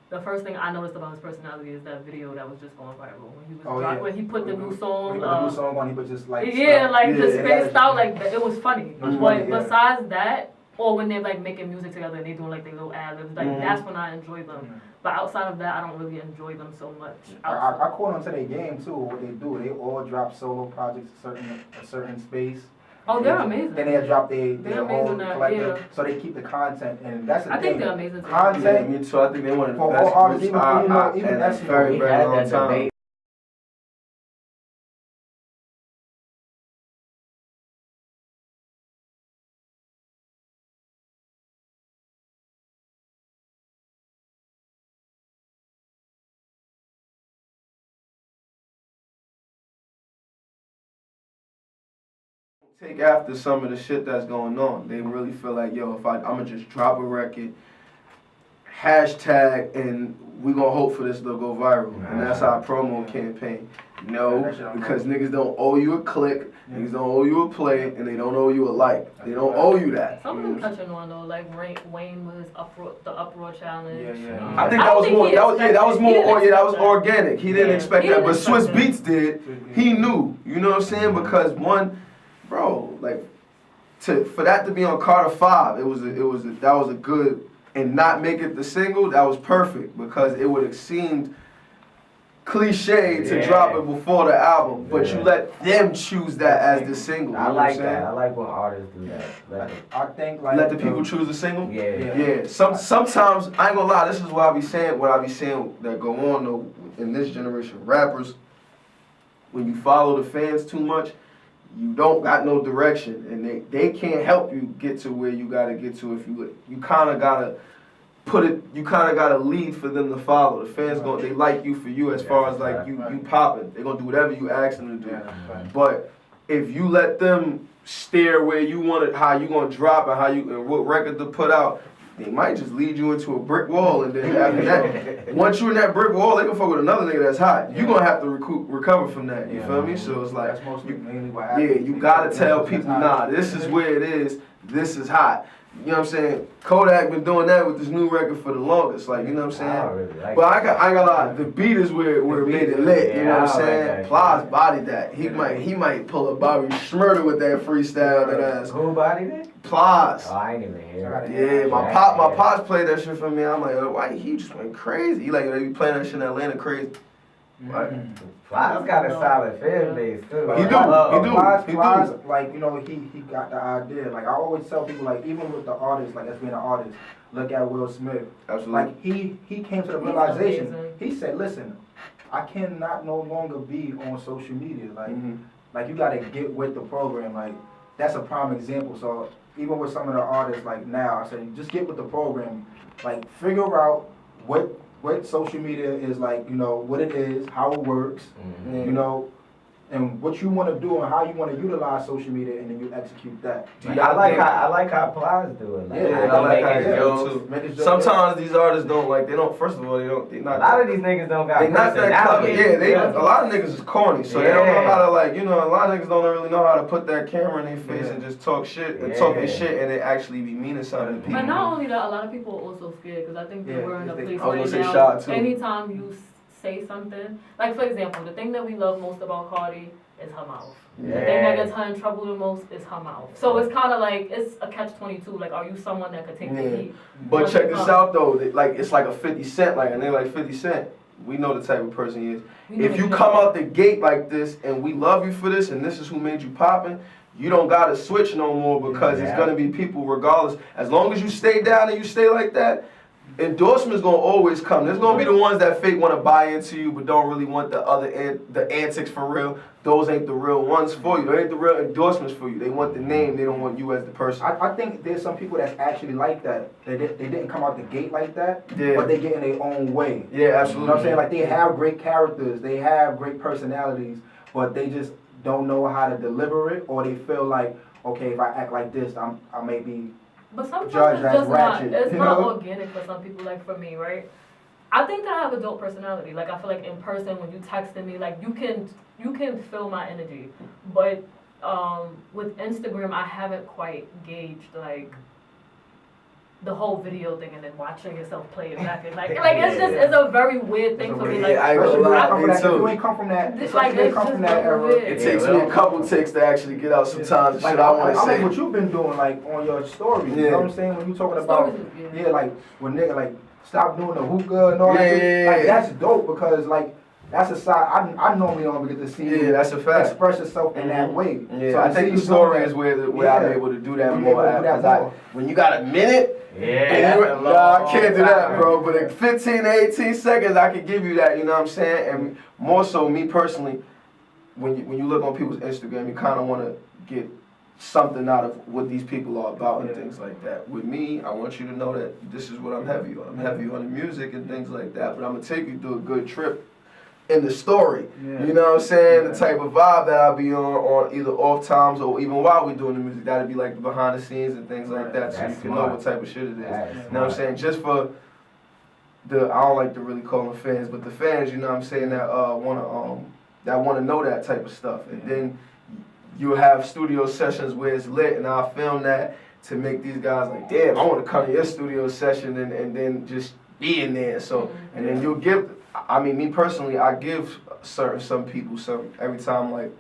The first thing I noticed about his personality is that video that was just going viral when he was when he put the new song. He put the new song on. He put just like just spaced out like that. It was funny. But besides that, or when they're like making music together and they doing like their little ad-libs, like that's when I enjoy them. But outside of that, I don't really enjoy them so much. I caught on to their game too. What they do, they all drop solo projects a certain space. Oh, they're amazing. Then they drop their own collective, so they keep the content, and that's the thing. I think they're amazing. Content. Me too. I think they're one of the for best all artists, groups. Even that's very long time. take after some of the shit that's going on. They really feel like, yo, if I'm gonna just drop a record, hashtag, and we gonna hope for this to go viral. And that's our promo campaign. No, because niggas don't owe you a click, niggas don't owe you a play, and they don't owe you a like. They don't owe you that. Some of them touching on though, like Wayne was the uproar challenge. Yeah. I think that was more. That was organic. He didn't expect that, but Swiss Beats did. He knew. You know what I'm saying? Because one, bro, like, for that to be on Carter 5, that was a good, and not make it the single, that was perfect, because it would have seemed cliche to drop it before the album, but you let them choose that as the single. I like that. I like when artists do that. I think like let the people choose the single. Yeah. Sometimes I ain't gonna lie. This is what I be saying that go on though in this generation of rappers. When you follow the fans too much, you don't got no direction, and they can't help you get to where you gotta get to. If you kind of gotta lead for them to follow. The fans they like you for you as far as like you popping. They're gonna do whatever you ask them to do. But if you let them steer where you want it, how you gonna drop and what record to put out, they might just lead you into a brick wall, and then after that, once you're in that brick wall, they can fuck with another nigga that's hot. You're gonna have to recover from that. You feel me? So it's like, that's mostly mainly what happens. you gotta tell people, nah, this is where it is. This is hot. You know what I'm saying? Kodak been doing that with this new record for the longest. Like, you know what I'm saying? I don't really like but I ain't gonna lie, the beat is where it made it lit. You know what I'm saying? Plies bodied that. He might pull a Bobby Schmurder with that freestyle. That ass. Who bodied it? Plies. Oh, I ain't even hear it. Yeah, my pops played that shit for me. I'm like, why he just went crazy? He like, they be playing that shit in Atlanta crazy. Plies got a solid fan base too. He do. Plies, like, you know, he got the idea. Like, I always tell people, like, even with the artists, like, as being an artist, look at Will Smith. Absolutely. Like, he came to the realization. He said, listen, I cannot no longer be on social media. Like, like, you gotta get with the program. Like, that's a prime example. So even with some of the artists, like now, I say just get with the program. Like, figure out what social media is, like, you know, what it is, how it works, you know, and what you want to do and how you want to utilize social media, and then you execute that. I like how Plies do it. Like, I like how they do too. Sometimes these artists first of all, they're not. A lot of these niggas don't got. They not that clever. Yeah, a lot of niggas is corny, so they don't know how to, like, you know, a lot of niggas don't really know how to put that camera in their face and just talk shit and talk their shit, and it actually be meaning something to people. But not only that, a lot of people are also scared, because I think that we're in a place right now. Anytime you say something, like, for example, the thing that we love most about Cardi is her mouth. The thing that gets her in trouble the most is her mouth. So it's kind of like, it's a catch-22. Like, are you someone that could take the heat? But check this out though. Like, it's like a 50 Cent, like, and they're like 50 Cent. We know the type of person he is. If you come out the gate like this, and we love you for this, and this is who made you poppin', you don't gotta switch no more, because it's gonna be people regardless. As long as you stay down and you stay like that, endorsements gonna always come. There's gonna be the ones that fake want to buy into you, but don't really want the antics for real. Those ain't the real ones for you. They ain't the real endorsements for you. They want the name. They don't want you as the person. I think there's some people that's actually like that. They didn't come out the gate like that, but they get in their own way. Yeah, absolutely. You know what I'm saying? Like, they have great characters, they have great personalities, but they just don't know how to deliver it, or they feel like, okay, if I act like this, I may be. But sometimes judged it's just ratchet, not. It's not organic for some people. Like, for me, right? I think that I have a dope personality. Like, I feel like in person, when you texting me, like, you can feel my energy. But with Instagram, I haven't quite gauged, like, the whole video thing and then watching yourself play it back. And like it's a very weird thing for me. Like, you ain't come from that. It's like, it's come from that era. It takes me a couple takes to actually get out sometimes. Like, shit I want to say. I like what you've been doing, like, on your stories. You know what I'm saying? When you talking about, like, when nigga, like, stop doing the hookah and all that shit. Like, that's dope, because, like, that's a side I normally don't get to see. Yeah, that's a fact. Express yourself in that way. Yeah, so I think the story is where I'm able to do that more. When you got a minute. I can't do that, bro. But in 15 to 18 seconds, I can give you that. You know what I'm saying? And more so, me personally, when you look on people's Instagram, you kind of want to get something out of what these people are about and things like that. With me, I want you to know that this is what I'm heavy on. I'm heavy on the music and things like that. But I'm gonna take you through a good trip in the story. Yeah. You know what I'm saying? Yeah. The type of vibe that I'll be on either off times or even while we're doing the music. That'll be like the behind the scenes and things like that, so That's you can smart. know what type of shit it is. That's You know what I'm saying? Just for I don't like to really call them fans, but the fans, you know what I'm saying, that wanna know that type of stuff. And then you'll have studio sessions where it's lit, and I'll film that to make these guys like, damn, I want to come to your studio session and then just be in there. So, and then you'll give, I mean, me personally, I give some people every time, like,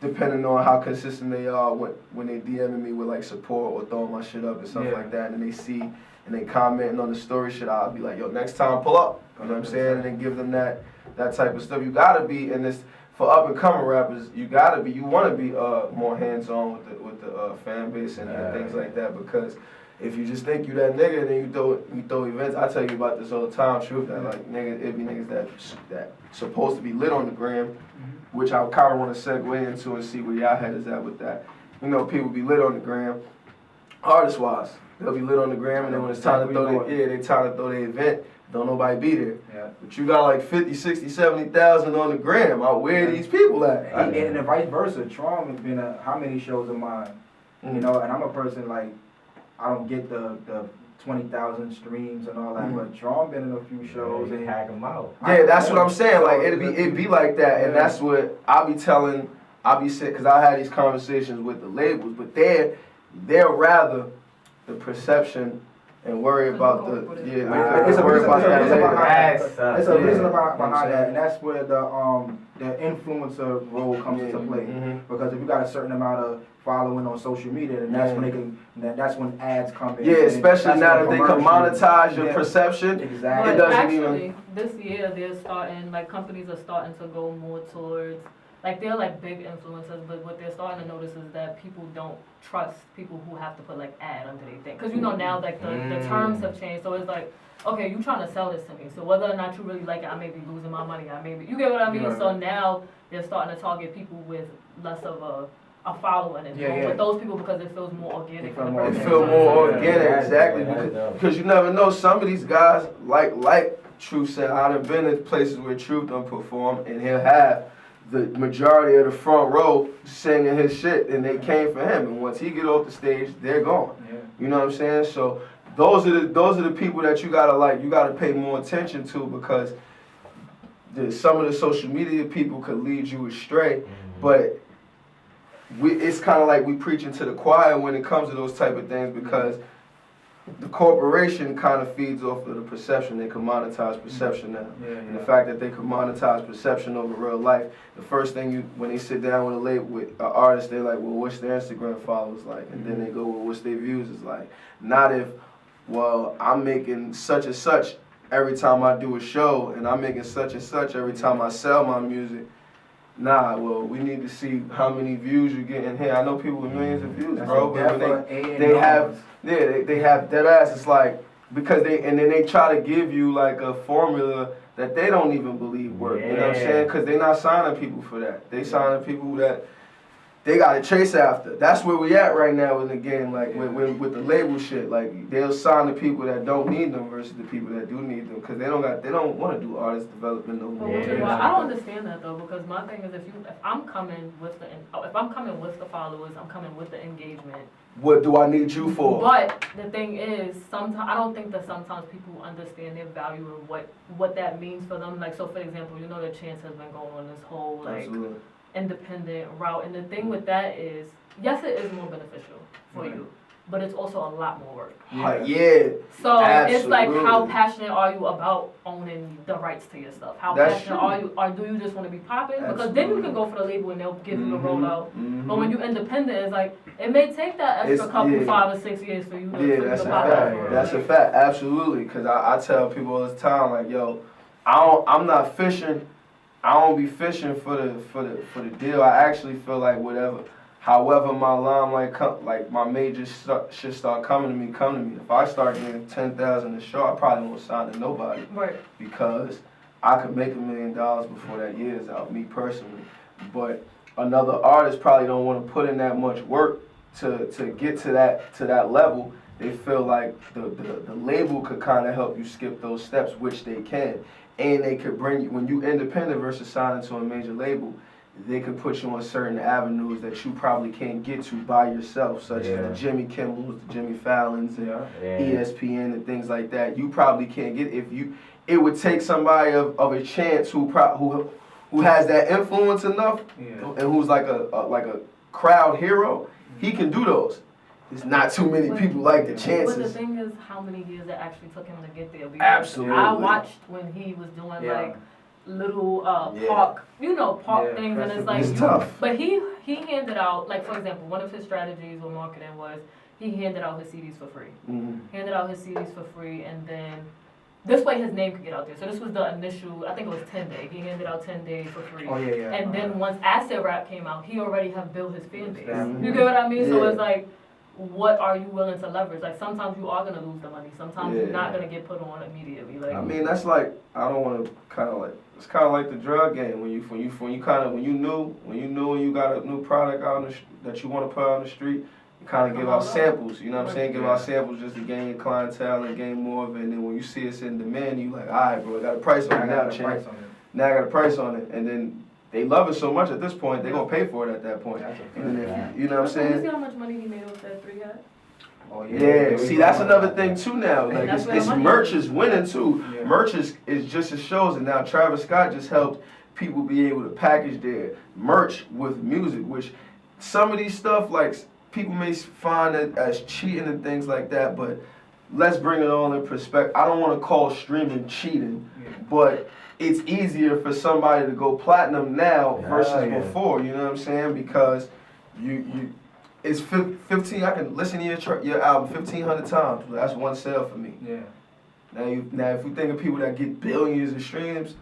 depending on how consistent they are when they DMing me with like support or throwing my shit up and stuff like that, and they see and they commenting on the story shit, I'll be like, yo, next time pull up. You know what I'm saying? And then give them that type of stuff. You gotta be in this. For up and coming rappers, you want to be more hands on with the fan base and things like that, because if you just think you that nigga and then you throw events, I tell you about this all the time, truth, that like niggas, it be niggas that supposed to be lit on the gram, which I kind of want to segue into and see where y'all head is at with that. You know, people be lit on the gram, artist wise, they'll be lit on the gram, and then when it's time to throw their event, don't nobody be there. Yeah. But you got like 50, 60, 70,000 on the gram. Where these people at? And vice versa. Tron has been how many shows of mine? You know, and I'm a person like, I don't get the 20,000 streams and all that, but Tron been in a few shows and hack them out. Yeah, that's what I'm saying. Like it'd be like that, and that's what I'll be saying, because I had these conversations with the labels, but they're rather the perception and worry about it's a reason behind that, and that's where the influencer role comes into play. Because if you got a certain amount of following on social media, then that's when ads come in. Yeah, especially now that they can monetize your perception. Exactly. But actually, this year companies are starting to go more towards, like, they're like big influencers, but what they're starting to notice is that people don't trust people who have to put like ad under their thing. Because you know now like the terms have changed, so it's like, okay, you trying to sell this to me, so whether or not you really like it, I may be losing my money, you get what I mean? Right. So now they're starting to target people with less of a following and with those people, because it feels more organic. It feels more organic, exactly, because you never know, some of these guys, like Truth said, I done been in places where Truth done perform, and he'll have the majority of the front row singing his shit, and they came for him. And once he get off the stage, they're gone. Yeah. You know what I'm saying? So those are the people that you gotta pay more attention to, because some of the social media people could lead you astray. But it's kind of like we preaching to the choir when it comes to those type of things, because the corporation kind of feeds off of the perception. They can monetize perception now. And the fact that they can monetize perception over real life. The first thing when they sit down with a label, with an artist, they're like, well, what's their Instagram followers like? And then they go, well, what's their views is like? Not if, well, I'm making such and such every time I do a show, and I'm making such and such every time I sell my music. Nah, well, we need to see how many views you get in here. I know people with millions of views, bro. But when they have dead ass. It's like, because they try to give you like a formula that they don't even believe work. You know what I'm saying? Because they're not signing people for that. They signing people that they got to chase after. That's where we at right now in the game. Like with the label shit, like they'll sign the people that don't need them versus the people that do need them, because they don't want to do artist development no more. I don't understand that though, because my thing is, if I'm coming with the followers, I'm coming with the engagement. What do I need you for? But the thing is, I don't think that sometimes people understand their value and what that means for them. Like, so for example, you know that Chance has been going on this whole like independent route, and the thing with that is, yes, it is more beneficial for you, but it's also a lot more work. So absolutely. It's like, how passionate are you about owning the rights to your stuff? How passionate are you, or do you just want to be popping? Because then you can go for the label and they'll give you the rollout. But when you're independent, it's like, it may take that extra couple 5 or 6 years for you to that's a pop fact. That's a fact, absolutely. Because I tell people all the time, like, yo, I'm not fishing. I don't be fishing for the deal. I actually feel like however my limelight like my major shit start coming to me, come to me. If I start getting 10,000 a show, I probably won't sign to nobody. Right. Because I could make $1 million before that year's out, me personally. But another artist probably don't want to put in that much work to get to that level. They feel like the label could kind of help you skip those steps, which they can. and they could bring you, when you independent versus signing to a major label, they could put you on certain avenues that you probably can't get to by yourself, such as the Jimmy Kimmels, the Jimmy Fallons, and ESPN and things like that. You probably can't get it would take somebody of a chance who has that influence enough and who's like a crowd hero. He can do those. There's not too many people like the chances. But the thing is, how many years it actually took him to get there? Because Absolutely. I watched when he was doing like little park things, and it's like it's tough. But he handed out, like, for example, one of his strategies with marketing was he handed out his CDs for free. Handed out his CDs for free, and then this way his name could get out there. So this was the initial, I think it was 10 days. He handed out 10 days for free. And then once Acid Rap came out, he already have built his fan base. You get what I mean? So it's like, what are you willing to leverage? Like, sometimes you are going to lose the money. Sometimes you're not going to get put on immediately. Like, I mean, that's like, I don't want to kind of like, it's kind of like the drug game. When you knew you got a new product out that you want to put out on the street, you kind of give out samples. You know what I'm saying? Give out samples just to gain your clientele and gain more of it. And then when you see it's in demand, you like, all right, bro, I got a price on it now, champ. Now I got a price on it. And then they love it so much at this point, they're going to pay for it at that point. And then you know what I'm saying? You see how much money he made with that 3 hat? Oh, yeah, see, that's another thing too now. Like, it's merch is winning too. Yeah. Merch is just as shows, and now Travis Scott just helped people be able to package their merch with music, which some of these stuff, like, people may find it as cheating and things like that, but let's bring it all in perspective. I don't want to call streaming cheating, but it's easier for somebody to go platinum now versus before, you know what I'm saying? Because it's 15. I can listen to your album 1,500 times. That's one sale for me. Yeah. Now if we think of people that get billions of streams,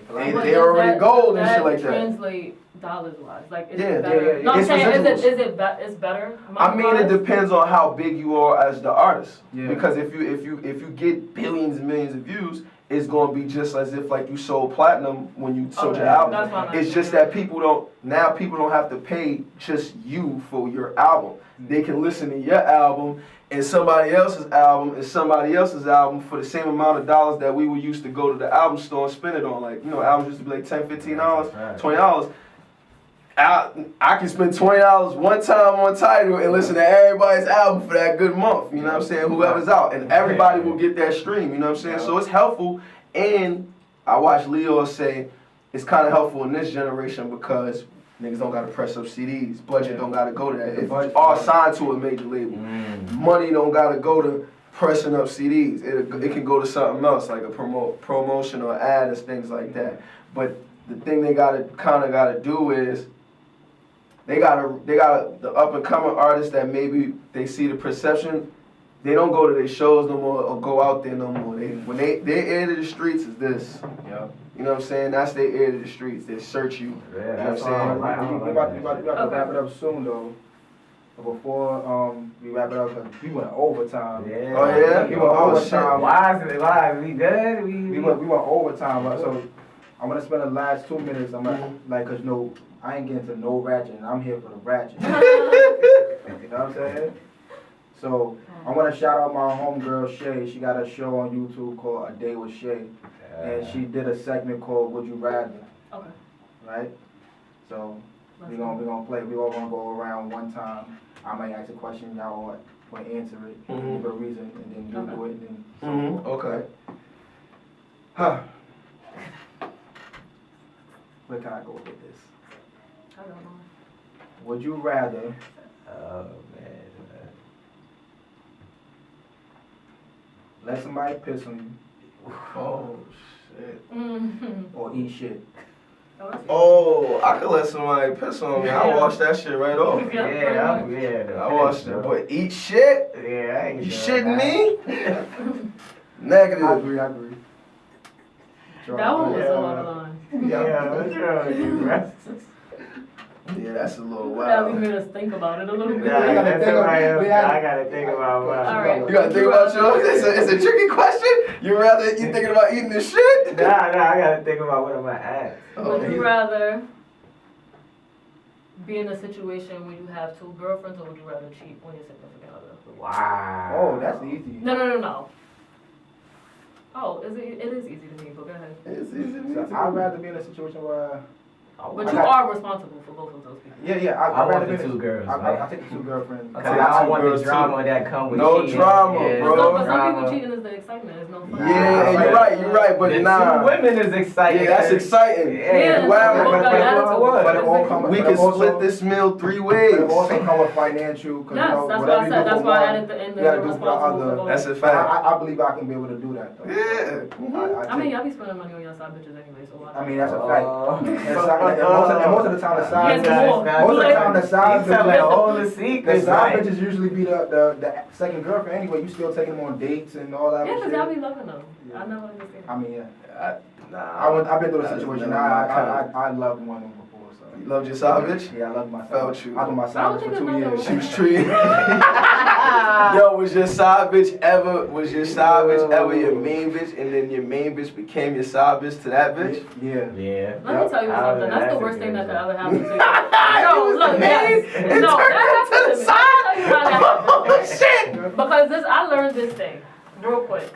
they already gold and shit like that. Translate dollars wise, like is Yeah, it better? yeah. No, I'm It's saying residuals. It's better. I mean, it depends on how big you are as the artist. Yeah. Because if you get billions and millions of views, it's gonna be just as if like you sold platinum when you sold your album. That's what I'm It's just that people don't have to pay just you for your album. They can listen to your album and somebody else's album and somebody else's album for the same amount of dollars that we would used to go to the album store and spend it on. Like, you know, albums used to be like $10, $15, $20. I can spend $20 one time on Tidal and listen to everybody's album for that good month, you know what I'm saying, whoever's out, and everybody will get that stream, you know what I'm saying, so it's helpful. And I watched Leo say it's kind of helpful in this generation because niggas don't gotta press up CDs, budget don't gotta go to that, if it's all signed to a major label, money don't gotta go to pressing up CDs, it can go to something else, like a promotion or ad or things like that. But the thing they gotta do is they gotta the up and coming artists that maybe they see the perception, they don't go to their shows no more or go out there no more. When their ear to the streets is this. Yeah. You know what I'm saying? That's their ear to the streets. They search you. Yeah, you know what I'm saying? We about to wrap it up soon though. But before we wrap it up, 'cause we went overtime. Yeah. Oh yeah? We went overtime. Why is it live? We good? We went overtime. So I'm gonna spend the last 2 minutes. I'm gonna cause you know I ain't getting to no ratchet, and I'm here for the ratchet. You know what I'm saying? So I want to shout out my homegirl Shay. She got a show on YouTube called A Day with Shay, and she did a segment called Would You Rather. Okay. Right. So we gonna play. We all gonna go around one time. I might ask a question, y'all will answer it, give a reason, and then you do it, and then so forth. Okay. Huh. Where can I go with this? I don't know. Would you rather Oh man. let somebody piss on you Oh shit. or eat shit? Oh, I could let somebody piss on me. I wash that shit right off. Yeah. I watched it. But eat shit? Yeah, I ain't You doing shitting that. me? Negative. I agree. That one was a lot of line. Yeah, what's wrong with you, bro? Yeah, that's a little That wild. made us think about it a little bit. Nah, that's somebody else. I gotta think about mine. All right. You gotta think about yours? It's a tricky question? You thinking about eating this shit? Nah, I gotta think about what I'm gonna ask. Would you rather be in a situation where you have 2 girlfriends, or would you rather cheat on your significant other? Wow. Oh, that's easy. No. Oh, it is easy to me, but go ahead. It's easy to me. So I'd rather be in a situation where. But you are responsible for both of those people. Yeah. I want the two girls. I take the two girlfriends. Cause I don't want the drama that come with no cheating. drama, Yeah, bro. No, for some people, cheating is the excitement. It's no fun. Yeah, you're right, but the nah. two women is exciting. Yeah, that's exciting. Yeah, Wow, but it all comes. we can split this meal 3 ways. But it also comes with financial. Cause, Yes, you know, that's whatever what I you said. do That's for why I one, added the end you gotta of do for the responsible for other. both. That's a I, fact. I believe I can be able to do that though. Yeah. I mean, y'all be spending money on your side bitches anyway, so why not? I mean, that's a fact. And most of the time, the side Yes, bitches, more. most of the time, the side telling bitches, all the the secrets. side Like, bitches usually be the second girlfriend anyway. You still taking them on dates and all that. Yeah, because shit. y'all be loving them. Yeah. I never understand. I mean, yeah. Nah. I've been through the That is situation. never my kind. I loved one of them before. So. You loved your side bitch? Yeah, I loved my side. Felt you. I was with my I side don't bitch think for 2 there's years. nothing She was treating. Yo, was your side bitch ever your main bitch, and then your main bitch became your side bitch to that bitch? Yeah. yeah. Let me tell you I something. was- That's the that's worst a thing that good could one. ever happen to you. No, look, yes. It No, turned that to the happened to me. side. Let me tell you how that happened. Oh shit! Because I learned this thing real quick.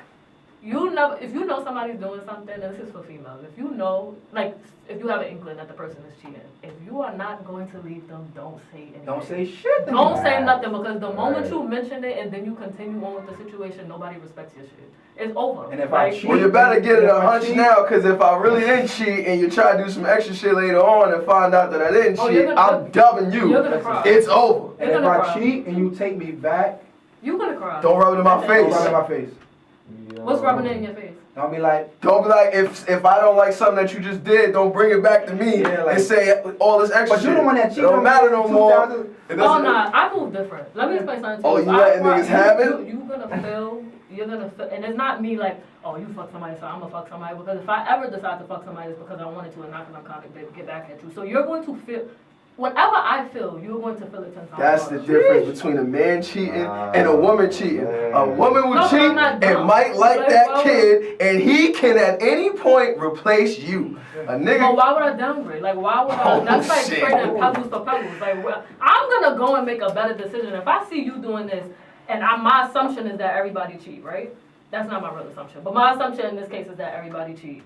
If you know somebody's doing something, and this is for females, if you know, like, if you have an inkling that the person is cheating, if you are not going to leave them, don't say anything. Don't say shit. Don't say nothing, because the moment you mention it and then you continue on with the situation, nobody respects your shit. It's over. And if I cheat, Well, you better get it a hunch now, because if I really didn't cheat and you try to do some extra shit later on and find out that I didn't Oh, you're cheat, gonna- I'm dubbing you. You're gonna cry. It's over. And You're if gonna I cry. cheat and you take me back, You gonna cry. Don't rub it in my don't face. rub it in my face. What's rubbing it in your face? Don't be like, Don't be like, if I don't like something that you just did, don't bring it back to me Yeah, like- and say all this extra but shit. you the one that It cheated don't on me matter in no more. 2000. It Oh doesn't- nah, I move different. Let me explain something to you. Oh, If you I letting cry, niggas have it? You're gonna feel, and it's not me like, oh, you fuck somebody, so I'm gonna fuck somebody. Because if I ever decide to fuck somebody, it's because I wanted to and not because I'm trying to get back at you. So you're going to feel, whatever I feel, you're going to feel it 10 times. That's the harder. difference between a man cheating and a woman cheating. A woman will No, but cheat I'm not dumb. and might like Like, that well- kid, and he can at any point replace you. A But nigga. why would I downgrade? Like, why would I? Oh, That's like shit. trading pebbles for pebbles. Like, I'm gonna go and make a better decision. If I see you doing this, and my assumption is that everybody cheat, right? That's not my real assumption. But my assumption in this case is that everybody cheat.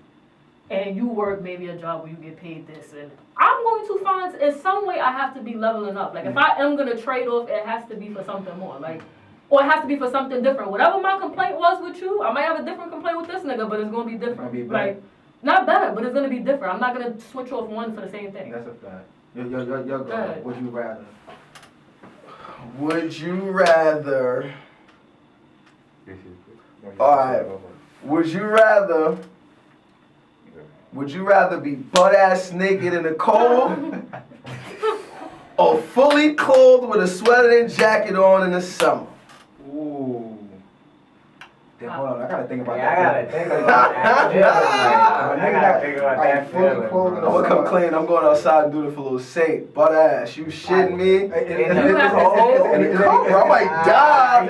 And you work maybe a job where you get paid this, and I'm going to find in some way I have to be leveling up. Like, if I am gonna trade off, it has to be for something more. Like, or it has to be for something different. Whatever my complaint was with you, I might have a different complaint with this nigga, but it's gonna be different. Gonna be better. Like, not better, but it's gonna be different. I'm not gonna switch off one for the same thing. That's a fact. Your girl, Good. would you rather? Would you rather? Alright. Would you rather be butt ass naked in the cold, or fully clothed with a sweater and jacket on in the summer? Ooh. Damn, hold on, I gotta think about Yeah, I that. gotta think about that feeling. Like, I gotta think about that fully feeling. clothed in I'm the gonna come clean. I'm going outside and do it for a little Saint. Butt ass. You shitting me? I might die in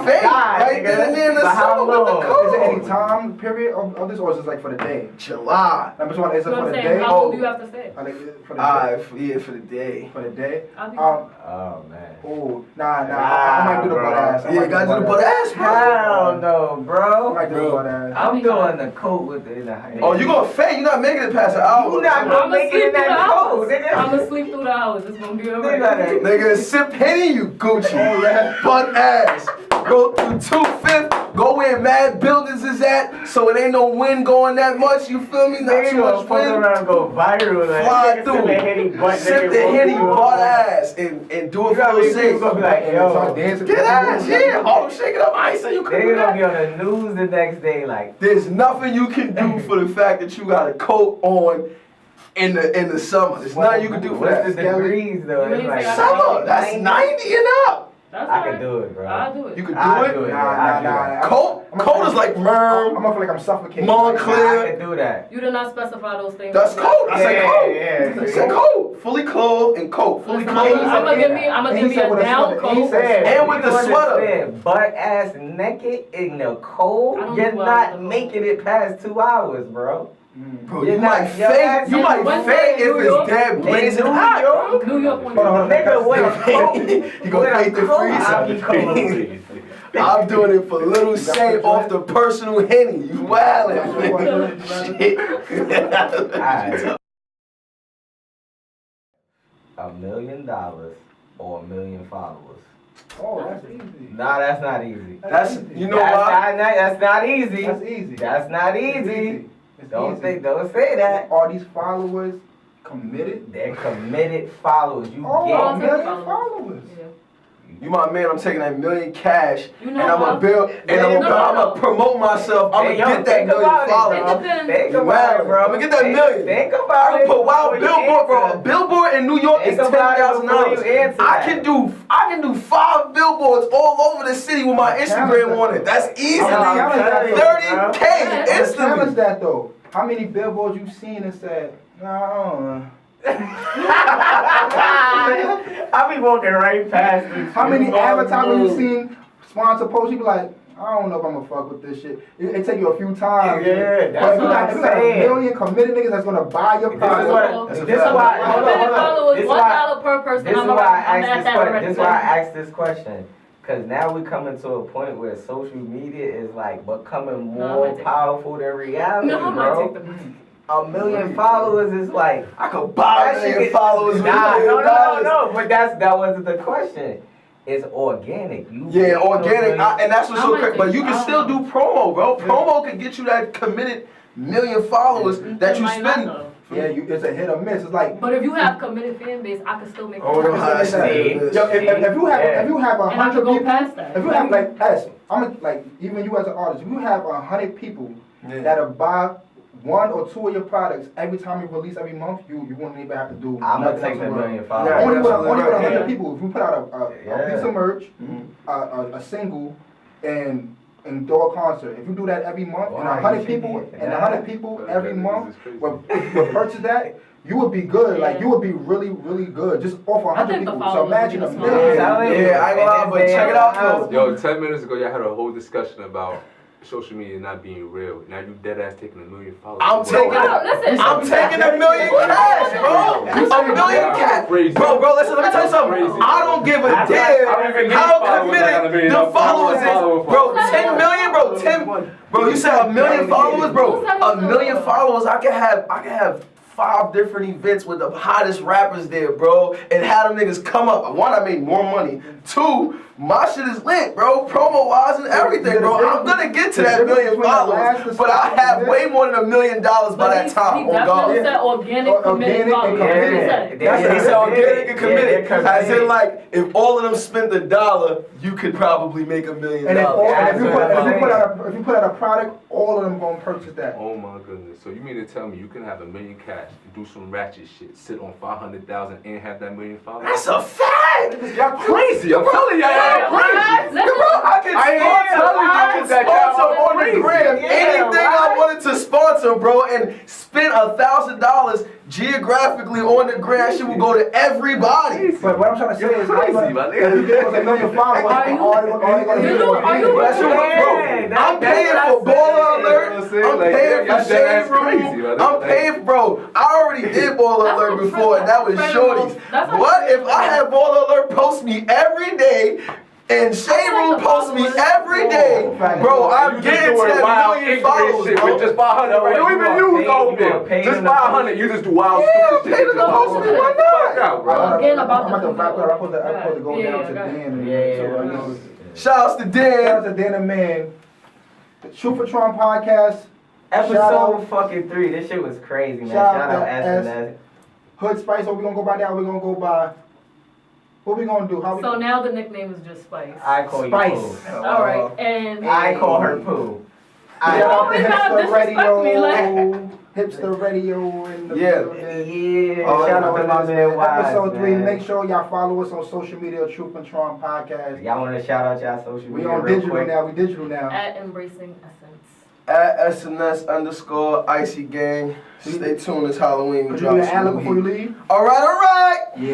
faith right then and there in the For how summer with the long? cold. Is there any time period of this, or is it like for the day? July. I'm just wondering, is it You know for what the I'm saying? day? How long do you have to stay? I think for the day. Yeah, for the day. For the day. I'll be Oh man. Oh, nah. I might do the Nah, butt ass. I Yeah, might gotta do the butt ass, bro. Hell no, I bro. might do the butt ass. I'm doing the coat with the. Oh, you gonna faint? You're not making it past an hour. You not gonna make it in that coat, nigga. I'm gonna sleep through the hours. It's gonna be alright. Nigga, Nigga, sip Henny, you Gucci. Butt ass. Go through 2/5. Go where mad buildings is at, so it ain't no wind going that much. You feel me? Not Nigga too gonna much fuck wind. around and go viral. Like, Fly nigga through. Sip the Henny butt Sip nigga, the Henny roll butt through. ass and do it You for know how many the people sake. gonna be like, Start yo. dancing. Get ass, yeah. Harlem shake it up, Icy. You Nigga couldn't do gonna be that. on the news the next day like, There's nothing you can do for the fact that you got a coat on in the summer. There's nothing you can do for what's the that. degrees though? You It's ain't like say I Summer, that's 90 and up. That's I alright. can do it, bro. I'll do it. You can do I it. do it. Nah. Coat is like I'm merm. gonna feel like I'm suffocating. Montclair. I can do that. You did not specify those things. That's coat. I said coat. Yeah. I said coat. Fully clothed and coat. Fully Listen, clothed. I'm gonna give me a down coat. And with the sweater. Understand, butt ass naked in the I cold, don't you're do well not with the making it past 2 hours, bro. Bro, You're you not- might your faint. ass You in might Wednesday, faint if New York. it's dead blazing In New hot. York? New York when Hold on. Nigga, with a coat. You gonna with a faint the coat, freezer. I'll be cold. I'm doing it for Little Saint off the personal Henny. You wildin'. Alright. $1 million or 1 million followers? Oh, that's easy. Nah, that's not easy. That's you know why? That's not easy. That's easy. That's not It's easy. easy. It's Don't easy. say that. Are these followers committed? They're committed followers. You Oh, get 1 million followers. Yeah. You my man, I'm taking that $1 million cash You know and I'm what? gonna build and I'm gonna promote myself. I'm Hey, gonna yo, get that think 1 million about it. followers. Think You about it, wildin'. bro. I'm gonna get that million. Think I about can it. put wild before you billboard, bro. A answer. billboard in New York is Think about it $10,000. before you answer I that. can do 5 billboards all over the city with my Instagram on it. That's easily I'm 30K Challenge instantly. that though. How many billboards you seen and said, nah, I be walking right past this. how many advertisements you seen, sponsor posts, you be like, I don't know if I'm gonna fuck with this shit. It take you a few times. Yeah, But that's if you what got I'm a saying. million committed niggas that's gonna buy your This is product. what. That's a This is fact. why. Hold on, hold on. $1 This is million, why. $1 per person. This is I'm why I at asked this that question. already. This is why I asked this question. Cause now we coming to a point where social media is like becoming No, I more might take powerful than reality, No, I might take bro. the 1 million followers is like I could buy that 1 shit million get- followers with Nah, $1 million. no. But that wasn't the question. It's organic. You Yeah, gain organic, those and that's what's I so might crazy. But take- you can I still don't do promo, bro. Promo can get you that committed 1 million followers that you Might not, spend. though. Yeah, it's a hit or miss. It's like, But if you have committed fan base, I can still make. Oh, no, how it's that like- shit. yo, if you have and I 100 can go people, past that. if you have like us, like even you as an artist, if you have 100 people that'll buy 1 or 2 of your products every time you release every month, you won't even have to do. I'm gonna nothing take else the in the world. 1 million Yeah, followers. Only with absolutely 100 right. people, if you put out a piece of merch, a single, and throw a concert. If you do that every month, and 100 people every month will purchase that, you would be good. Like you would be really, really good just off 100 think the people. So followers imagine a would be the million. Yeah, I ain't gonna lie, but check it out though. Yo, 10 minutes ago, y'all had a whole discussion about social media not being real. Now you dead ass taking 1 million followers. I'm taking $1 million cash, bro. $1 million cash. Bro, listen, let me tell you something. I don't give a damn how committed the followers is. Bro, 10 million, bro, you said 1 million followers, bro. 1 million followers, I can have 5 different events with the hottest rappers there, bro, and have them niggas come up. 1, I made more money. 2, my shit is lit, bro, promo-wise and everything, bro. I'm gonna get to that 1 million followers, but I have way more than $1 million by that time. He On God. definitely said organic, committed and followers. committed. That's what he said. He said organic and committed. Yeah, As in, like, if all of them spent $1, you could probably make $1 million. And if Yeah, you put out a product, all of them gonna purchase that. Oh my goodness. So you mean to tell me you can have $1 million cash, do some ratchet shit, sit on 500,000 and have that 1 million followers? That's a fact. Y'all crazy. I'm telling y'all, y'all crazy. Bro, I can sponsor on the gram anything I wanted to sponsor, bro, and spend $1,000 geographically on the gram. Shit will go to everybody. But what I'm trying to say is, crazy, my if you get us 1 million followers, all you gonna do is That's your bro. I'm paying for Baller Alert. I'm paying for Shade Room. I'm paying, bro. I already did Baller Alert before, and that was Shorty's. What if I had Baller Alert post me every day? And Shade Room posts me every day, bro. I'm getting to that 1 million followers, bro. Just 500, right? You even use those bills. Just 500, you just do wild stupid shit. pay the post me, why not? Fuck out, bro. Again, about I'm the supposed to go down to Dan. Yeah. Shouts to Shout Dan. out to Dan and Man. The True for Tron podcast. Shout Episode out fucking 3. This shit was crazy, man. Shout Shout out out to SNS. Hood Spice. What we gonna go by now? We gonna go by. What we gonna do? How we? So now the nickname is just Spice. I call you Spice. Pooh. All right, and I call her Pooh. Shout out to You gotta Hipster disrespect me, Radio. Hipster Radio in the Yeah. building. Yeah. Oh, Shout out to my man Wise, Episode 3. man. Make sure y'all follow us on social media. Truth and Tron podcast. Y'all want to shout out y'all social We media on real digital quick? now. We digital now. at Embracing Essence. At SNS _ Icy Gang. Stay tuned. It's Halloween. We Could you do drop an some ad new before you heat. leave? All right. Yeah.